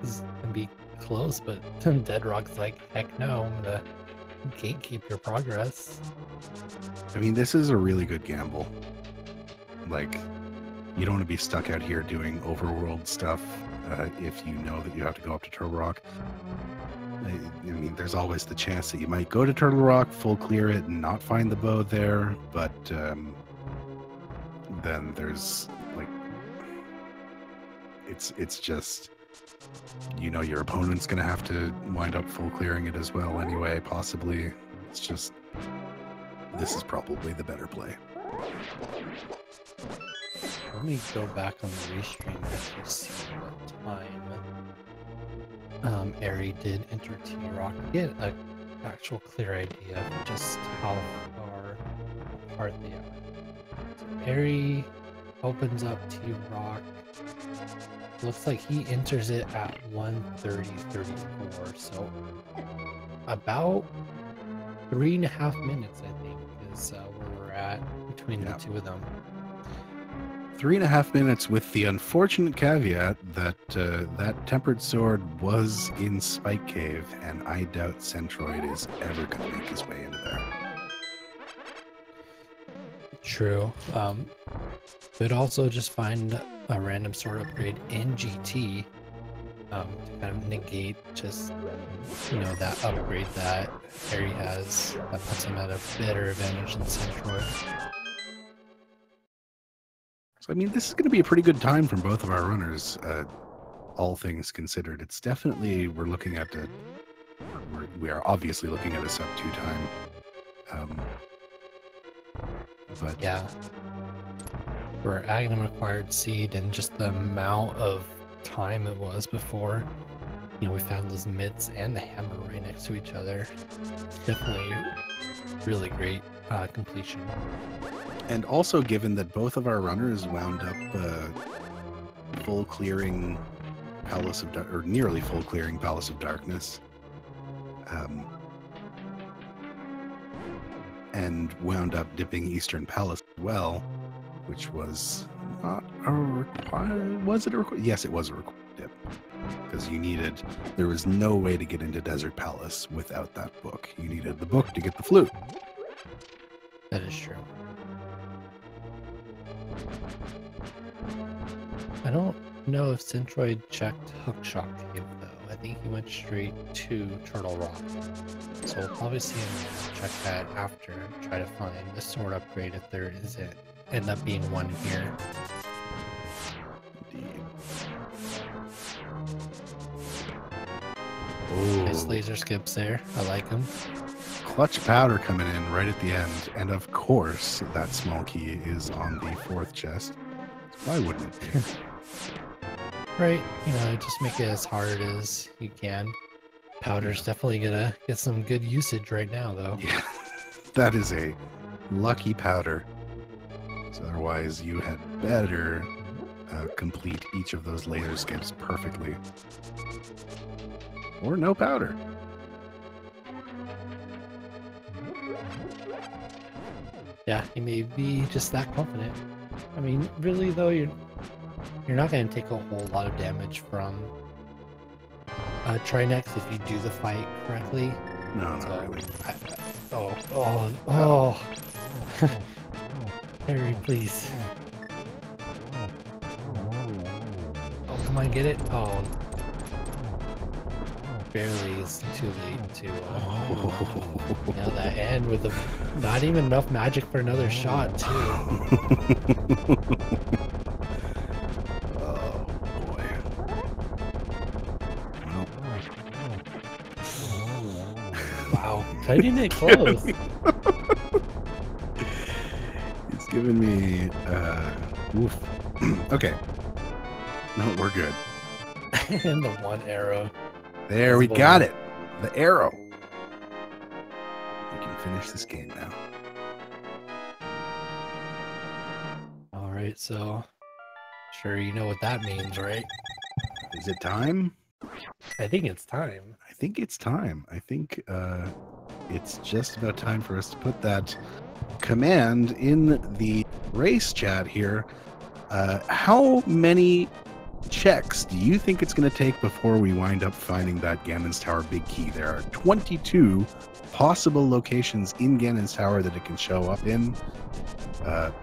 he's going to be close, but Deadrock's like, heck no, I'm going to gatekeep your progress. I mean, this is a really good gamble. Like, you don't want to be stuck out here doing overworld stuff if you know that you have to go up to Turtle Rock. I mean, there's always the chance that you might go to Turtle Rock, full clear it, and not find the bow there, but then there's, like, it's just... your opponent's going to have to wind up full clearing it as well anyway, possibly. It's just, this is probably the better play. Let me go back on the restream to see what time Eri did enter T-Rock. Get an actual clear idea of just how far apart they are. So Eri opens up T-Rock. Looks like he enters it at 1:30:34, so about 3.5 minutes, I think, is where we're at between the two of them. 3.5 minutes, with the unfortunate caveat that that tempered sword was in Spike Cave, and I doubt Centroid is ever going to make his way into there. True. Could also just find a random sword upgrade in GT to kind of negate just, that upgrade that Harry has that puts him at a better advantage than Centroid. So, I mean, this is going to be a pretty good time from both of our runners, all things considered. It's definitely, we are obviously looking at a sub-2 time. But yeah, for Aghanim acquired seed and just the amount of time it was before, we found those mitts and the hammer right next to each other. Definitely really great completion. And also, given that both of our runners wound up full clearing Palace of or nearly full clearing Palace of Darkness, and wound up dipping Eastern Palace as well, which was not a required. Was it a required? Yes, it was a required dip, because there was no way to get into Desert Palace without that book. You needed the book to get the flute. That is true. I don't know if Centroid checked Hookshot Cave though. I think he went straight to Turtle Rock. So we'll probably see him check that after and try to find the sword upgrade if there isn't. End up being one here. Indeed. Nice laser skips there. I like him. Clutch powder coming in right at the end. And of course, that small key is on the fourth chest. Why wouldn't it be? Right, just make it as hard as you can. Powder's definitely gonna get some good usage right now, though. Yeah, that is a lucky powder. So otherwise, you had better complete each of those laser skips perfectly. Or no powder. Yeah, he may be just that confident. I mean, really though, you're not going to take a whole lot of damage from Trinex if you do the fight correctly. No, not really. Oh. Harry, please. Oh, come on, get it. Oh. Barely is too late to nail that end with not even enough magic for another shot, too. Oh, boy. Wow, cutting it close. It's giving me, oof. Okay. No, we're good. And the one arrow. There, we got it. The arrow. We can finish this game now. All right, so sure you know what that means, right? Is it time? I think it's time. I think it's time. I think it's just about time for us to put that command in the race chat here. How many checks do you think it's going to take before we wind up finding that Ganon's Tower big key? There are 22 possible locations in Ganon's Tower that it can show up in.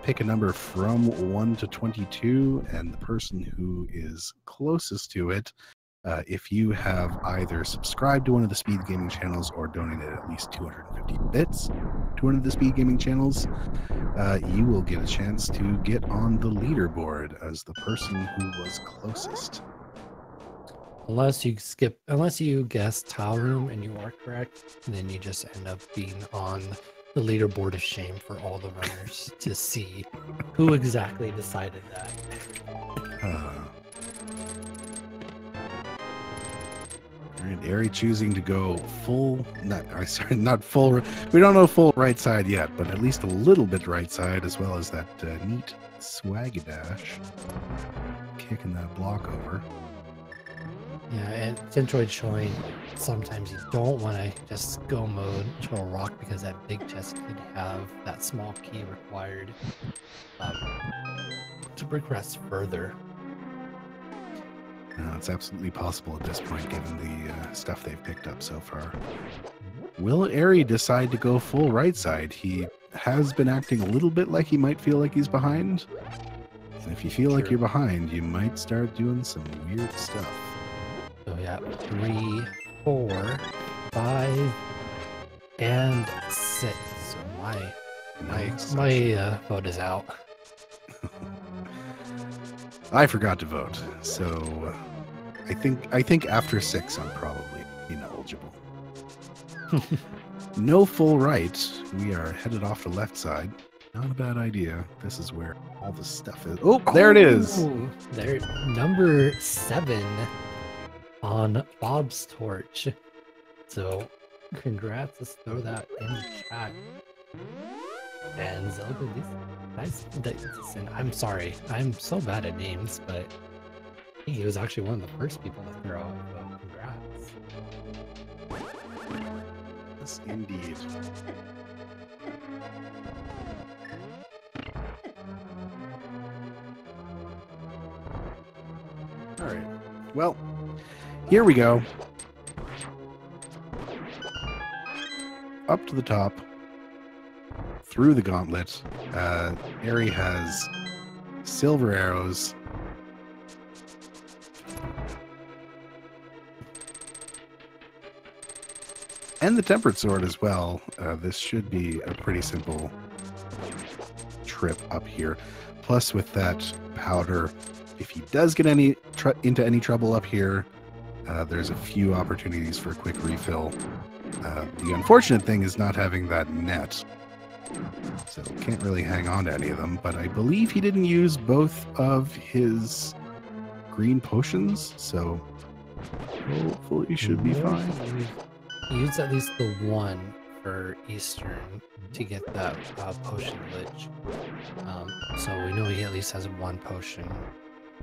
Pick a number from 1 to 22, and the person who is closest to it, if you have either subscribed to one of the Speed Gaming channels or donated at least 250 bits to one of the Speed Gaming channels, you will get a chance to get on the leaderboard as the person who was closest. Unless you guess Tile Room and you are correct, then you just end up being on the leaderboard of shame for all the runners to see who exactly decided that. Alright, Eri choosing to go full, not full, we don't know full right side yet, but at least a little bit right side, as well as that neat swagadash, kicking that block over. Yeah, and Centroid showing sometimes you don't want to just go mode Turtle Rock because that big chest could have that small key required to progress further. No, it's absolutely possible at this point, given the stuff they've picked up so far. Will Eri decide to go full right side? He has been acting a little bit like he might feel like he's behind. And if you feel like you're behind, you might start doing some weird stuff. So yeah, 3, 4, 5, and 6. So my vote is out. I forgot to vote, so I think after 6 I'm probably ineligible. No full right. We are headed off the left side. Not a bad idea. This is where all the stuff is. Oh, there it is. There, number 7 on Bob's torch. So, congrats. Let's throw that in the chat. And Zelda, listen, I'm sorry. I'm so bad at names, but I think he was actually one of the first people to throw out. So congrats. Yes, indeed. All right. Well, here we go. Up to the top, through the gauntlet. Eri has silver arrows. And the tempered sword as well. This should be a pretty simple trip up here. Plus, with that powder, if he does get into any trouble up here, there's a few opportunities for a quick refill. The unfortunate thing is not having that net, so can't really hang on to any of them. But I believe he didn't use both of his green potions, so hopefully he should be fine. Use at least the one for Eastern to get that potion glitch. So we know he at least has one potion,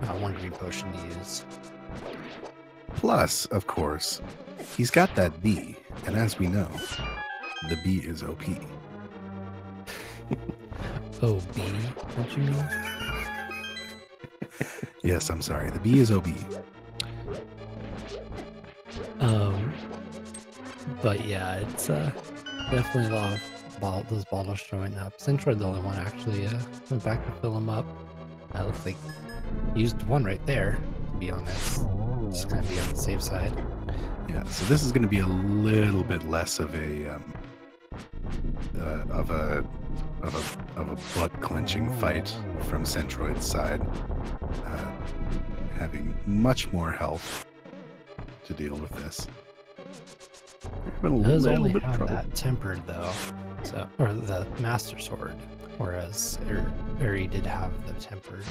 one green potion to use. Plus, of course, he's got that bee, and as we know, the bee is OP. OB, don't you mean? Yes, I'm sorry. The bee is OB. But yeah, it's definitely a lot of those bottles showing up. Centroid, the only one actually went back to fill them up. That looks like he used one right there, to be honest. Just kind of be on the safe side. Yeah, so this is going to be a little bit less of a butt clenching fight from Centroid's side, having much more health to deal with this. It does only have that tempered though, so or the Master Sword, whereas Eri did have the tempered.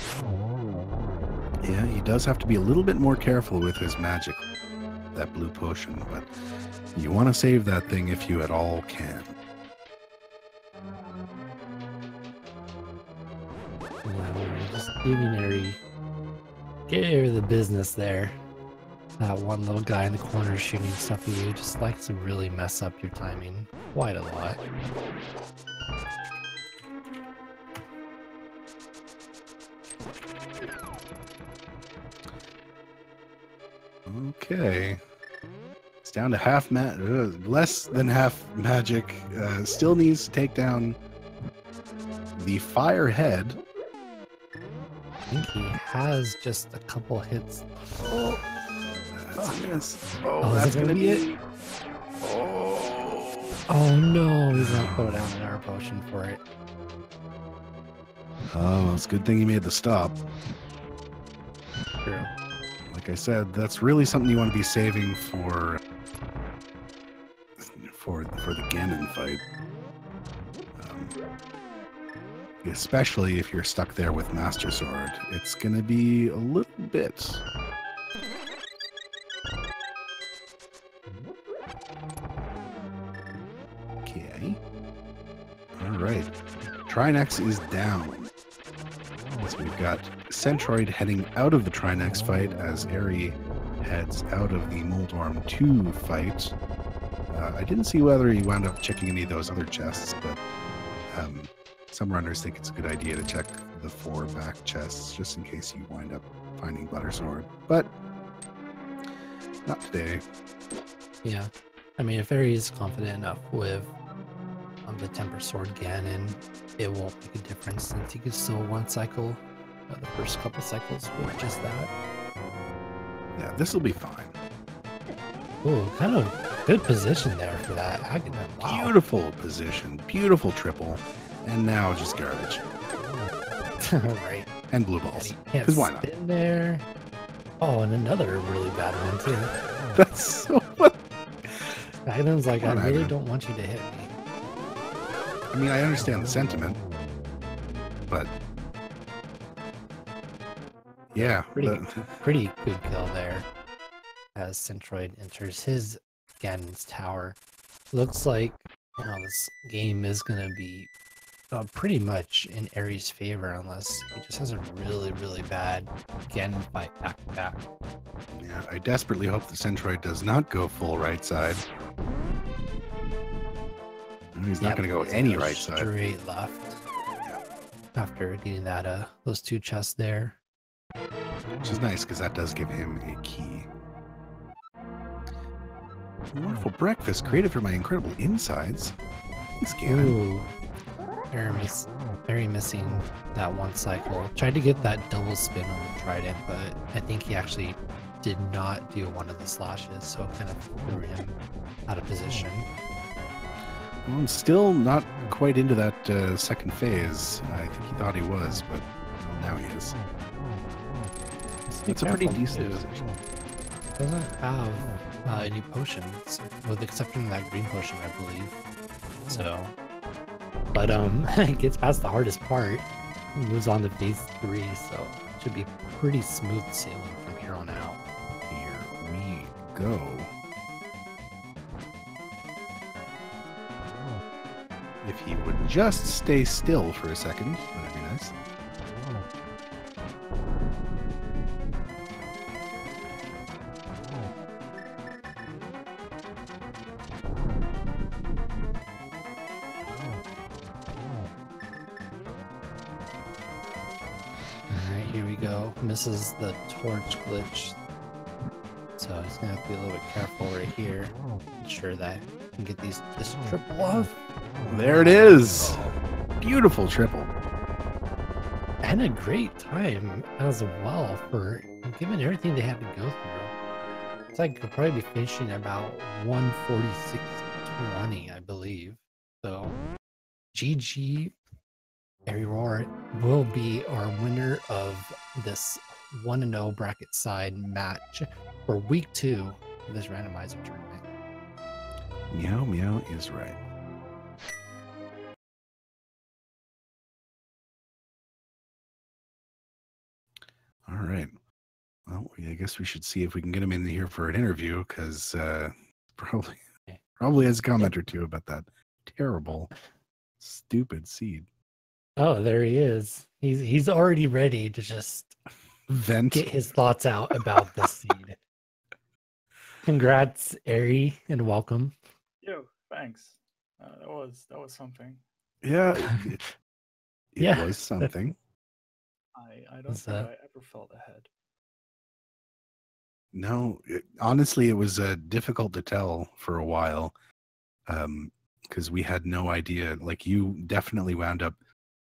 Yeah, he does have to be a little bit more careful with his magic, that blue potion, but you want to save that thing if you at all can. Just giving Eri the business there. That one little guy in the corner shooting stuff at you just likes to really mess up your timing quite a lot. Okay. It's down to half less than half magic. Still needs to take down the fire head. I think he has just a couple hits. Oh, that's a miss. Oh, that's gonna be it. Oh no, he's gonna put down an arrow potion for it. Oh, it's a good thing he made the stop. True. Like I said, that's really something you want to be saving for the Ganon fight. Especially if you're stuck there with Master Sword. It's going to be a little bit. Okay. All right. Trinex is down. So we've got Centroid heading out of the Trinex fight as Eri heads out of the Moldorm 2 fight. I didn't see whether he wound up checking any of those other chests, but some runners think it's a good idea to check the 4 back chests just in case you wind up finding Butter Sword. But not today. Yeah. I mean, if Eri is confident enough with the Temper Sword Ganon, it won't make a difference since he could still one cycle the first couple cycles with just that. Yeah, this will be fine. Ooh, kind of good position there for that. Wow. Beautiful position, beautiful triple, and now just garbage. Right. And blue balls. Because why not? In there. Oh, and another really bad one too. That's so. Ivan's like, I really don't want you to hit me. I mean, I understand the sentiment, but yeah, pretty good kill there. As Centroid enters his Ganon's tower, looks like this game is gonna be pretty much in Eri's favor unless he just has a really, really bad Ganon fight back to back. Yeah, I desperately hope the Centroid does not go full right side. He's not going to go any right side. Straight left. Yeah. After getting that those 2 chests there. which is nice because that does give him a key. Wonderful breakfast created for my incredible insides. Thanks, Ganon. Ooh, very missing that one cycle. Tried to get that double spin on the trident, but I think he actually did not do one of the slashes, so it kind of threw him out of position. Well, I'm still not quite into that second phase. I think he thought he was, but now he is. It's a pretty decent position. Doesn't have any potions, with the exception of that green potion, I believe. So, but it gets past the hardest part, moves on to phase 3, so it should be pretty smooth sailing from here on out. Here we go. If he would just stay still for a second, that'd be nice. Alright, here we go. Misses the torch glitch. So he's gonna have to be a little bit careful right here. Ensure that he can get this triple off. There it is! Beautiful triple. And a great time as well for given everything they had to go through. It's like they'll probably be finishing at about 146.20, I believe. So GG. Eriror will be our winner of this 1-0 bracket side match for week 2 of this randomizer tournament. Meow Meow is right. All right. Well, I guess we should see if we can get him in here for an interview, because probably has a comment or two about that terrible, stupid seed. Oh, there he is. He's already ready to just Vent. get his thoughts out about this seed. Congrats, Eri, and welcome. Yo, thanks. That was something. Yeah, it Yeah. was something. I don't think I ever felt ahead. No, honestly, it was difficult to tell for a while, because we had no idea. Like, you definitely wound up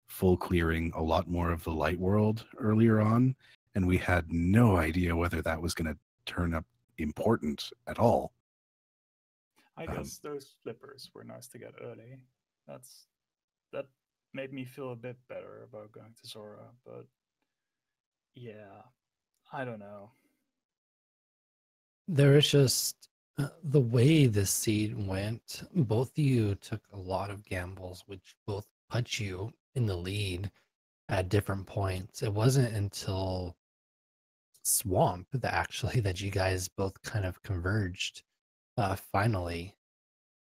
full clearing a lot more of the light world earlier on, and we had no idea whether that was going to turn up important at all. I guess those flippers were nice to get early. That made me feel a bit better about going to Zora, but yeah, I don't know. There is just the way this seed went. Both of you took a lot of gambles, which both put you in the lead at different points. It wasn't until Swamp that you guys both kind of converged finally,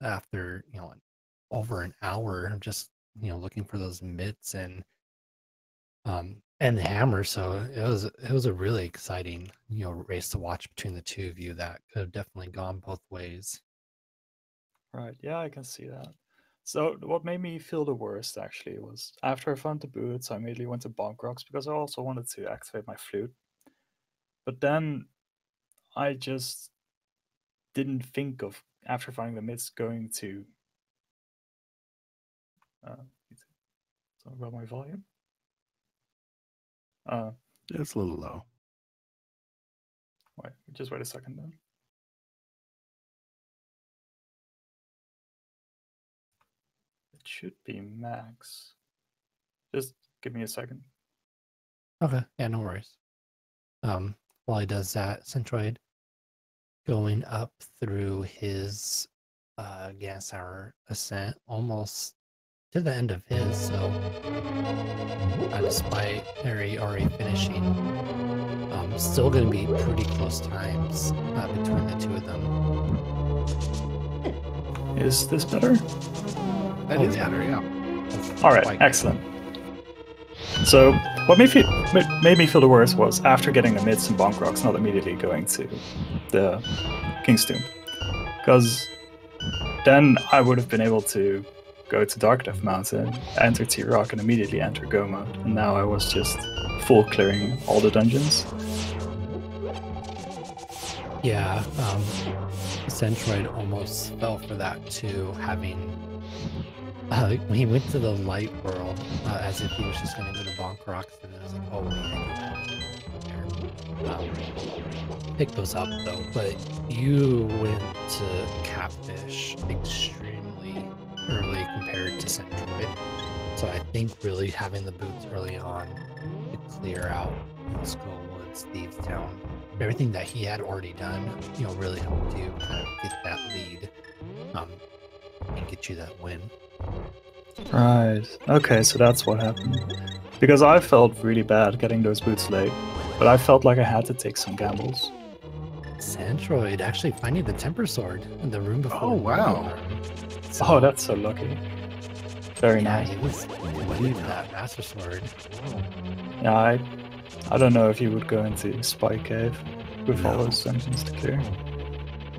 after over an hour of just looking for those mitts and the hammer. So it was a really exciting race to watch between the two of you that could have definitely gone both ways. Right, yeah, I can see that. So what made me feel the worst actually was after I found the boots, I immediately went to Bonk Rocks because I also wanted to activate my flute. But then I just didn't think of, after finding the mitts, going to something about my volume. It's a little low. Wait, just wait a second then. It should be max. Just give me a second. Okay, yeah, no worries. While he does that, Centroid going up through his gas hour ascent almost to the end of his, so despite Eri already finishing, still going to be pretty close times between the two of them. Is this better? That is better, yeah. All right, excellent. So what made me feel the worst was after getting the mitts and Bonk Rocks, not immediately going to the King's Tomb, because then I would have been able to go to Dark Death Mountain, enter T-Rock, and immediately enter Go mode. And now I was just full clearing all the dungeons. Yeah, Centroid almost fell for that too, having when he went to the light world, as if he was just going to go to Bonk Rocks, and it was like, oh wait, pick those up though. But you went to Catfish extremely early compared to Centroid, so I think really having the boots early on to clear out Skullwoods, Thieves Town, everything that he had already done, you know, really helped you kind of get that lead, and get you that win. Right. Okay, so that's what happened. Because I felt really bad getting those boots late, but I felt like I had to take some gambles. Centroid actually finding the Temper Sword in the room before. Oh, wow. So, Oh, that's so lucky. Very yeah, nice. he was winning that Master Sword. Yeah, I don't know if you would go into Spy Cave with all No. those dungeons to clear.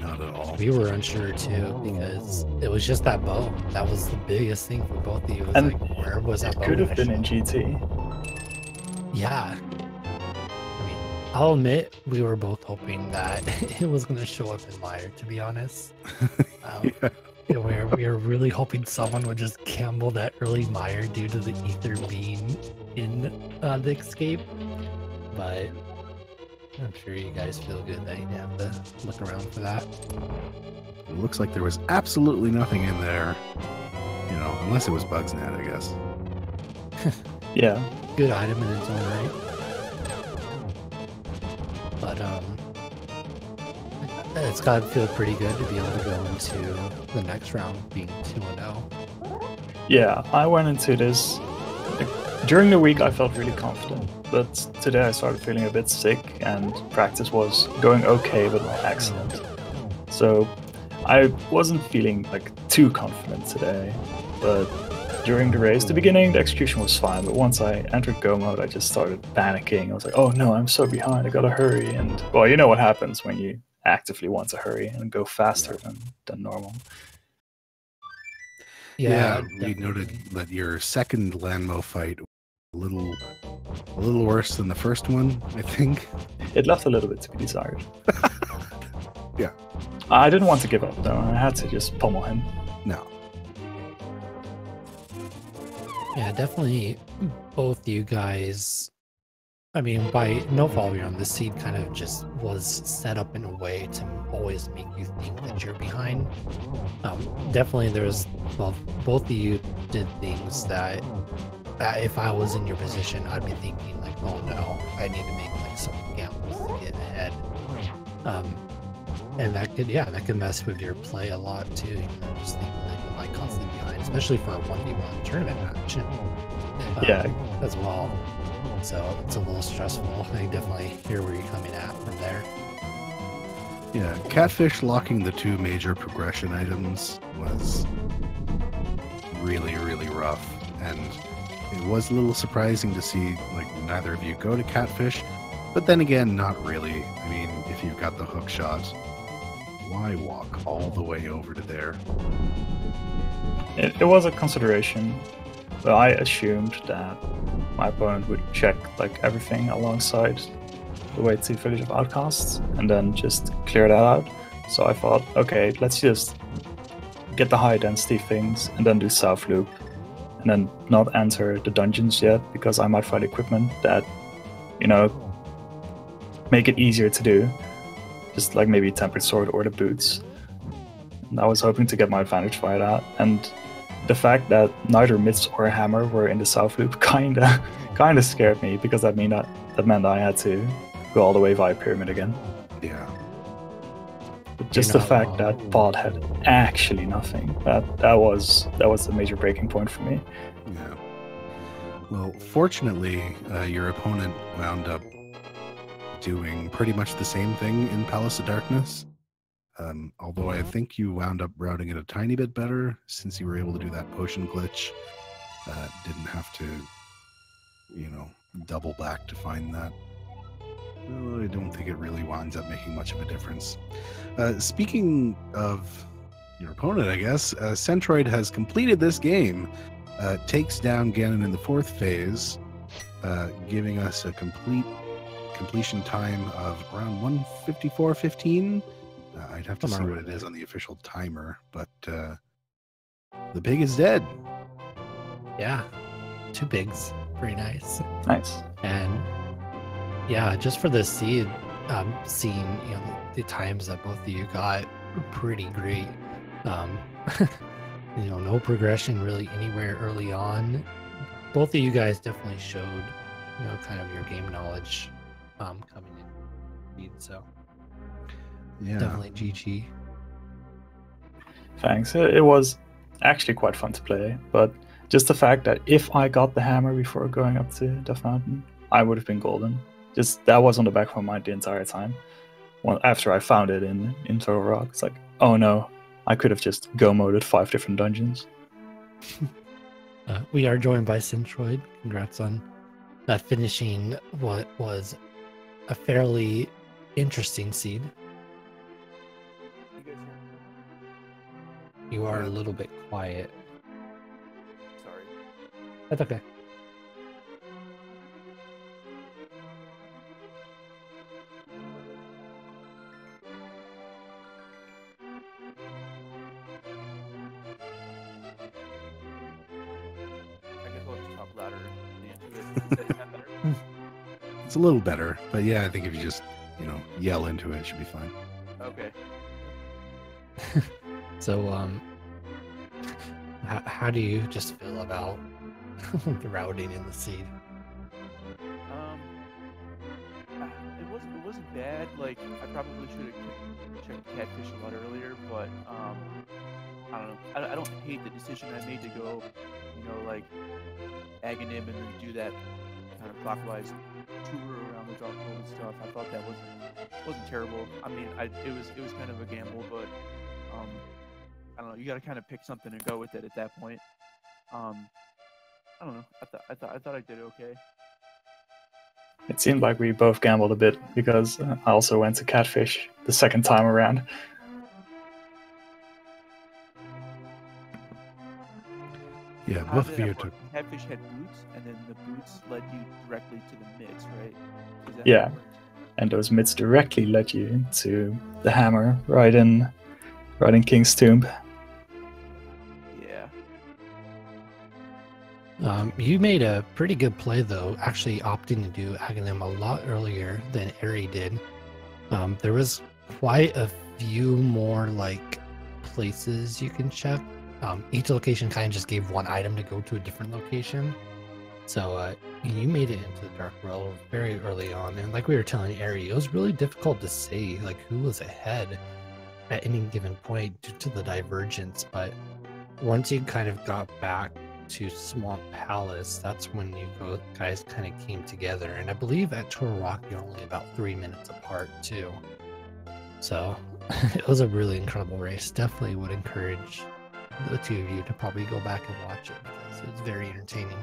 Not at all. We were unsure too because it was just that bow. That was the biggest thing for both of you. It was And like, where was that It bow? could have been in actually? GT. Yeah. I mean, I'll admit we were both hoping that it was going to show up in Liar, to be honest. Yeah. We were really hoping someone would just gamble that early Mire due to the ether being in the escape. But I'm sure you guys feel good that you have to look around for that. It looks like there was absolutely nothing in there, you know, unless it was Bugsnet, I guess. Yeah. Good item in its own right. But it's got to feel pretty good to be able to go into the next round being 2-0. Yeah, I went into this. During the week, I felt really confident, but today I started feeling a bit sick, and practice was going okay, but not excellent. So I wasn't feeling like too confident today. But during the race, the beginning, the execution was fine, but once I entered go mode, I just started panicking. I was like, "Oh no, I'm so behind! I gotta hurry!" And well, you know what happens when you actively want to hurry and go faster than normal. Yeah, we definitely. noted that your second Landmo fight a little worse than the first one, I think. It left a little bit to be desired. Yeah. I didn't want to give up though. I had to just pummel him. No. Yeah, definitely both you guys. I mean, by no fault of your own, the seed kind of just was set up in a way to always make you think that you're behind. Definitely there's, well, both of you did things that if I was in your position, I'd be thinking like, oh no, I need to make like some gambles to get ahead. And that could mess with your play a lot too. You know, just thinking that you might constantly be behind, especially for a 1v1 tournament match. Yeah. As well. So it's a little stressful. I definitely hear where you're coming at from there. Yeah, Catfish locking the two major progression items was really, really rough. And it was a little surprising to see like neither of you go to Catfish. But then again, not really. I mean, if you've got the hook shot, why walk all the way over to there? It was a consideration, but I assumed that my opponent would check like everything alongside the way to Village of Outcasts and then just clear that out. So I thought, okay, let's just get the high density things and then do South Loop and then not enter the dungeons yet because I might find equipment that, you know, make it easier to do. Just like maybe Tempered Sword or the boots. And I was hoping to get my advantage via that. And the fact that neither Mitz or Hammer were in the South Loop kinda scared me because that meant I had to go all the way via Pyramid again. Yeah. But just the fact that Pod had actually nothing, that was a major breaking point for me. Yeah. Well, fortunately, your opponent wound up doing pretty much the same thing in Palace of Darkness. Although I think you wound up routing it a tiny bit better since you were able to do that potion glitch. Didn't have to, you know, double back to find that. Well, I don't think it really winds up making much of a difference. Speaking of your opponent, I guess, Centroid has completed this game, takes down Ganon in the 4th phase, giving us a completion time of around 1:54:15. I'd have to see what it is on the official timer, but the pig is dead. Yeah, 2 pigs, pretty nice. Nice. And yeah, just for the seed, seeing the times that both of you got were pretty great. No progression really anywhere early on. Both of you guys definitely showed, kind of your game knowledge coming in. So Yeah, definitely GG. Thanks. It was actually quite fun to play, but just the fact that if I got the hammer before going up to Death Mountain, I would have been golden. Just that was on the back of my mind the entire time. Well, after I found it in Turtle Rock, it's like, oh no, I could have just go-moded 5 different dungeons. We are joined by Centroid. Congrats on finishing what was a fairly interesting seed. You are a little bit quiet. Sorry. That's okay. I guess I'll just talk louder into it. Is that better? it's a little better, but yeah, I think if you just yell into it, it should be fine. Okay. So, how do you just feel about the routing in the seed? It wasn't bad. Like, I probably should have checked catfish a lot earlier, but I don't know. I don't hate the decision I made to go, like Aghanim and then do that kind of clockwise tour around the Dark World and stuff. I thought that wasn't terrible. I mean, it was kind of a gamble, but I don't know. You got to kind of pick something and go with it at that point. I don't know. I thought I did okay. It seemed like we both gambled a bit because I also went to catfish the second time around. Yeah, How both did of you that took. work? Catfish had boots, and then the boots led you directly to the mitts, right? Is that how it Yeah. worked? And those mitts directly led you into the hammer right in King's Tomb. Yeah. You made a pretty good play, though, actually opting to do Aghanim a lot earlier than Eri did. There was quite a few more, places you can check. Each location kind of just gave one item to go to a different location. So you made it into the Dark World very early on. And like we were telling Eri, it was really difficult to say, who was ahead at any given point due to the divergence. But once you kind of got back to Swamp Palace, that's when you guys kind of came together. And I believe at Turtle Rock you're only about 3 minutes apart too. So it was a really incredible race. Definitely would encourage the two of you to probably go back and watch it because it's very entertaining.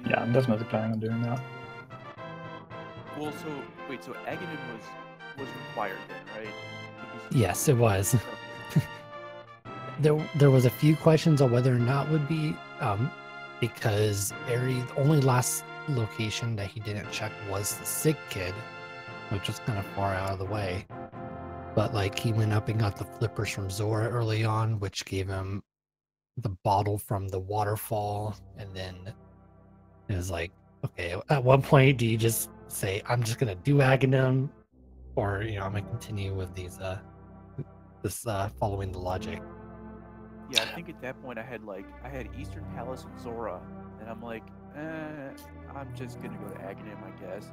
Yeah, I'm definitely planning on doing that. Well, so Aghanim was required then, right? Yes, it was. There was a few questions on whether or not would be, because Eri, the only last location that he didn't check was the sick kid, which was kind of far out of the way. But he went up and got the flippers from Zora early on, which gave him the bottle from the waterfall, and then it was okay, at one point do you just say, I'm just gonna do Aghanim, or I'm gonna continue with these following the logic? Yeah, I think at that point I had Eastern Palace and Zora, and I'm like, I'm just gonna go to Aghanim, I guess.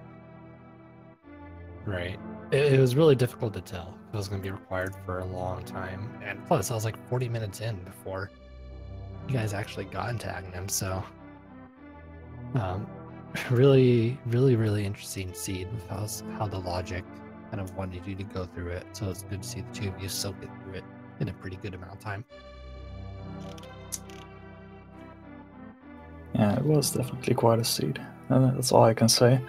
Right. It was really difficult to tell. It was going to be required for a long time, and plus I was 40 minutes in before you guys actually got into Aghanim. So really, really, really interesting seed with how the logic kind of wanted you to go through it. So it's good to see the two of you still get through it in a pretty good amount of time. Yeah, it was definitely quite a seed. That's all I can say.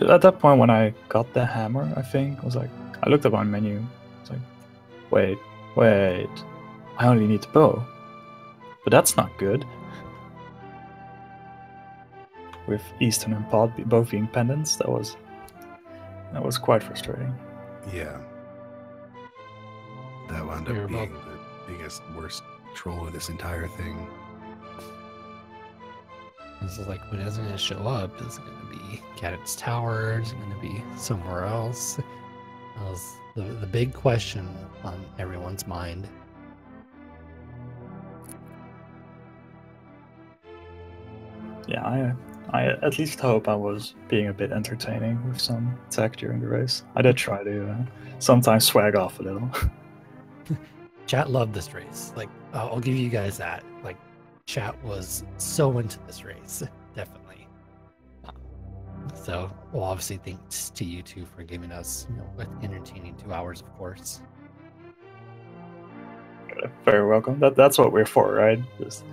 At that point, when I got the hammer, I think, I looked at my menu. It's wait, I only need the bow. But that's not good. with Eastern and Pod both being pendants. That was quite frustrating. Yeah. That wound You're up being both- the biggest, worst troll of this entire thing. This is like, when it's going to show up, is it going to be Cadet's Tower? Is it going to be somewhere else? That was the big question on everyone's mind. Yeah, I at least hope I was being a bit entertaining with some tech during the race. I did try to sometimes swag off a little. Chat loved this race. Like, I'll give you guys that. Like, chat was so into this race, definitely. So, well, obviously, thanks to you two for giving us, an entertaining 2 hours, of course. Very welcome. That's what we're for, right? Just,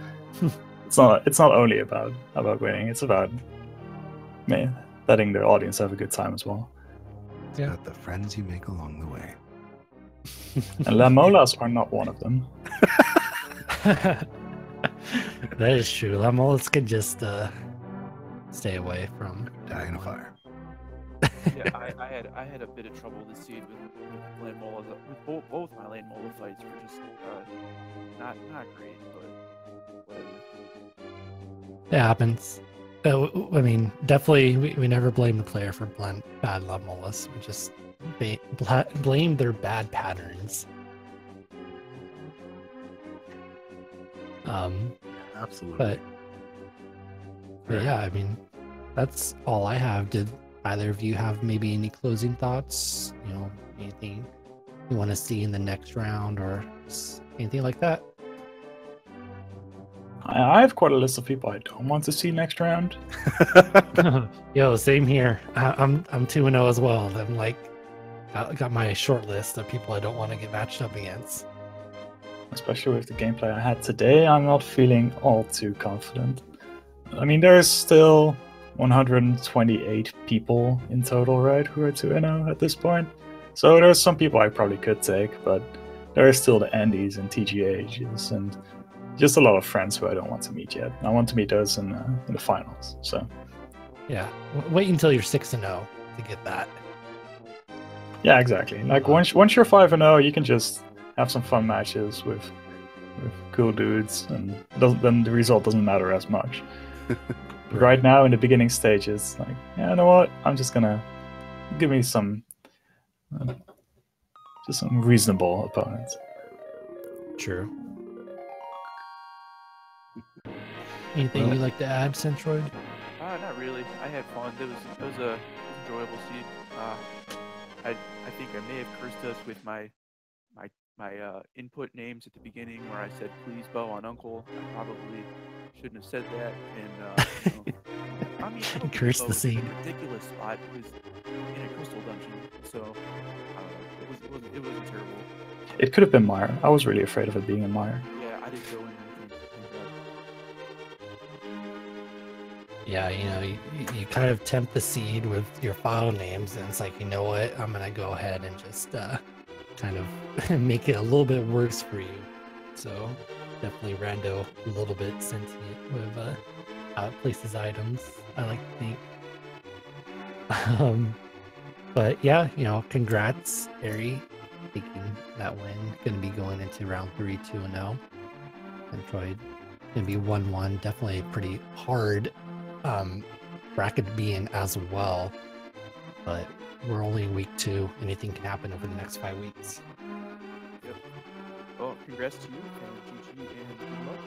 it's not only about winning. It's about letting the audience have a good time as well. It's Yeah. about the friends you make along the way. And La Molas are not one of them. That is true. Lemolas can just stay away from. Die in a fire. Yeah, I had a bit of trouble this seed with land molas. With both my land mola fights were just not great, but whatever. It happens. I mean, definitely, we never blame the player for bad Lemolas. We just blame their bad patterns. Absolutely. But yeah, I mean, that's all I have. Did either of you have maybe any closing thoughts? Anything you want to see in the next round or anything like that? I have quite a list of people I don't want to see next round. Yo, same here. I'm 2-0 as well. I'm like, I got my short list of people I don't want to get matched up against. Especially with the gameplay I had today, I'm not feeling all too confident. I mean, there's still 128 people in total, right, who are 2-0 at this point. So there's some people I probably could take, but there are still the Andys and TGHs and just a lot of friends who I don't want to meet yet. I want to meet those in the finals. So Yeah, wait until you're 6-0 to get that. yeah, exactly. Like once you're 5-0, you can just have some fun matches with cool dudes, and then the result doesn't matter as much. But right now, in the beginning stages, like, yeah, you know what? I'm just gonna give me some just some reasonable opponents. True. Anything you'd like to add, Centroid? Not really. I had fun. It was a enjoyable seed. I think I may have cursed us with my input names at the beginning where I said please Bo on Uncle. I probably shouldn't have said that. And I mean, I don't Curse think the Bo was in seed. a ridiculous spot. It was in a crystal dungeon, so it wasn't terrible. It could have been Mire. I was really afraid of it being in Mire. Yeah, I didn't go in anything bad. Yeah, you kind of tempt the seed with your file names, and it's like, you know what? I'm gonna go ahead and just kind of make it a little bit worse for you. So definitely Rando a little bit sentient with how it places items, I like to think. But yeah, congrats, Eri, taking that win. Gonna be going into round 3 2-0. Centroid gonna be 1-1. Definitely a pretty hard bracket to be in as well. But we're only in week 2. Anything can happen over the next 5 weeks. Yep. Well, congrats to you, and GG, and good luck.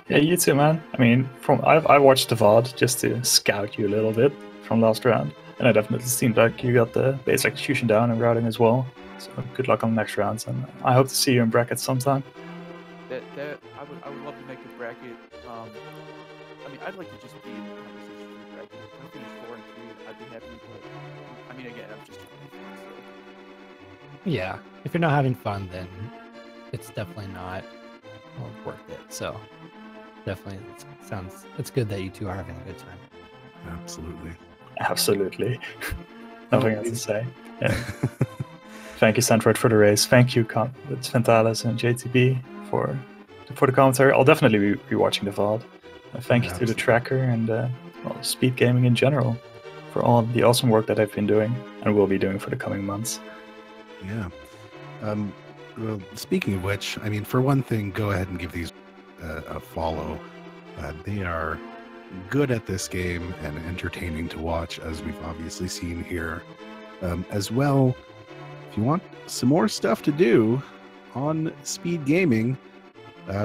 Yeah, you too, man. I mean, I watched the VOD just to scout you a little bit from last round, and it definitely seemed like you got the base execution down and routing as well. So good luck on the next rounds, and I hope to see you in brackets sometime. That I would love to make the bracket. I mean, I'd like to just be in the conversation for the bracket. If I finish 4 and 3, I'd be happy. But I mean, again, I'm just trying to fun, so. Yeah, if you're not having fun, then it's definitely not worth it. So definitely it's good that you two are having a good time. Absolutely. Absolutely. Nothing else to say. Yeah. Thank you, Centroid, for the race. Thank you, Ventalis and JTB for the commentary. I'll definitely be watching the VOD. Thank you to the tracker and well, speed gaming in general, for all the awesome work that I've been doing and will be doing for the coming months. Yeah. Well, speaking of which, I mean, for one thing, go ahead and give these a follow. They are good at this game and entertaining to watch, as we've obviously seen here. As well, if you want some more stuff to do on speed gaming,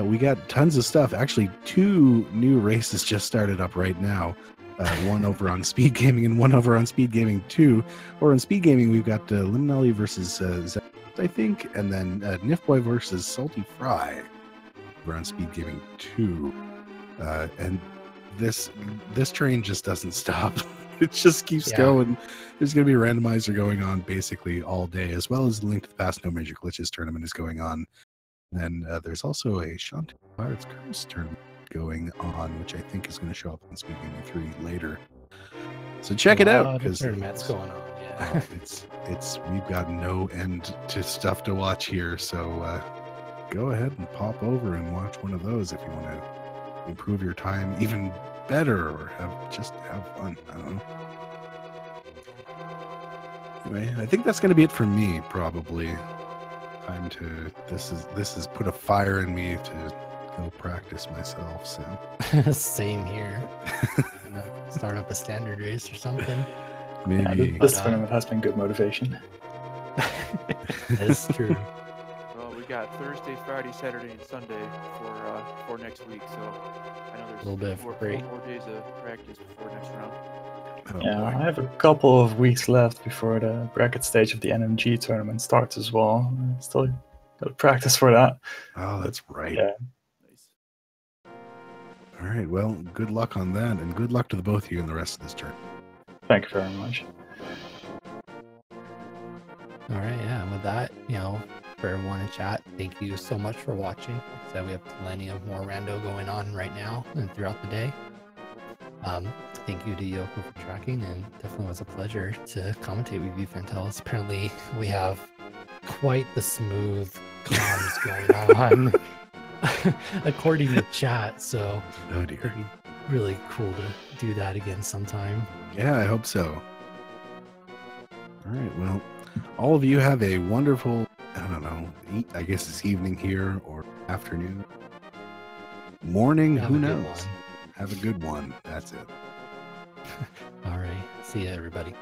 we got tons of stuff. Actually, 2 new races just started up right now. One over on Speed Gaming and one over on Speed Gaming 2. Or on Speed Gaming, we've got Liminelli versus Zelda, I think, and then Nifboy versus Salty Fry over on Speed Gaming 2. And this train just doesn't stop. It just keeps going. There's going to be a randomizer going on basically all day, as well as the Link to the Past No Major Glitches tournament is going on. And there's also a Shantae Pirates Curse tournament going on, which I think is going to show up on Speed Gaming 3 later. So check it out, because tournaments going on. Yeah, it's we've got no end to stuff to watch here. So go ahead and pop over and watch one of those if you want to improve your time even better, or just have fun. I don't know. Anyway, I think that's going to be it for me. Probably time to this is put a fire in me to go practice myself. So same here. Start up a standard race or something. Maybe this tournament has been good motivation. That's true. Well, we got Thursday, Friday, Saturday, and Sunday for next week. So I know there's a little bit of four break. more days of practice before next round. Yeah, I have a couple of weeks left before the bracket stage of the NMG tournament starts as well. Still got to practice for that. Oh, that's right. Yeah. Nice. All right. Well, good luck on that, and good luck to the both of you in the rest of this turn. Thank you very much. All right, yeah, and with that, for everyone in chat, thank you so much for watching. Like I said, we have plenty of more rando going on right now and throughout the day. Thank you to Yoko for tracking, and definitely was a pleasure to commentate with you, Fantelis. Apparently, we have quite the smooth comms going on, according to chat, so Oh dear. it'd be really cool to do that again sometime. Yeah, I hope so. All right. Well, all of you have a wonderful, I don't know, I guess it's evening here or afternoon, morning, Have who a good knows? one. Have a good one. That's it. All right, see ya, everybody.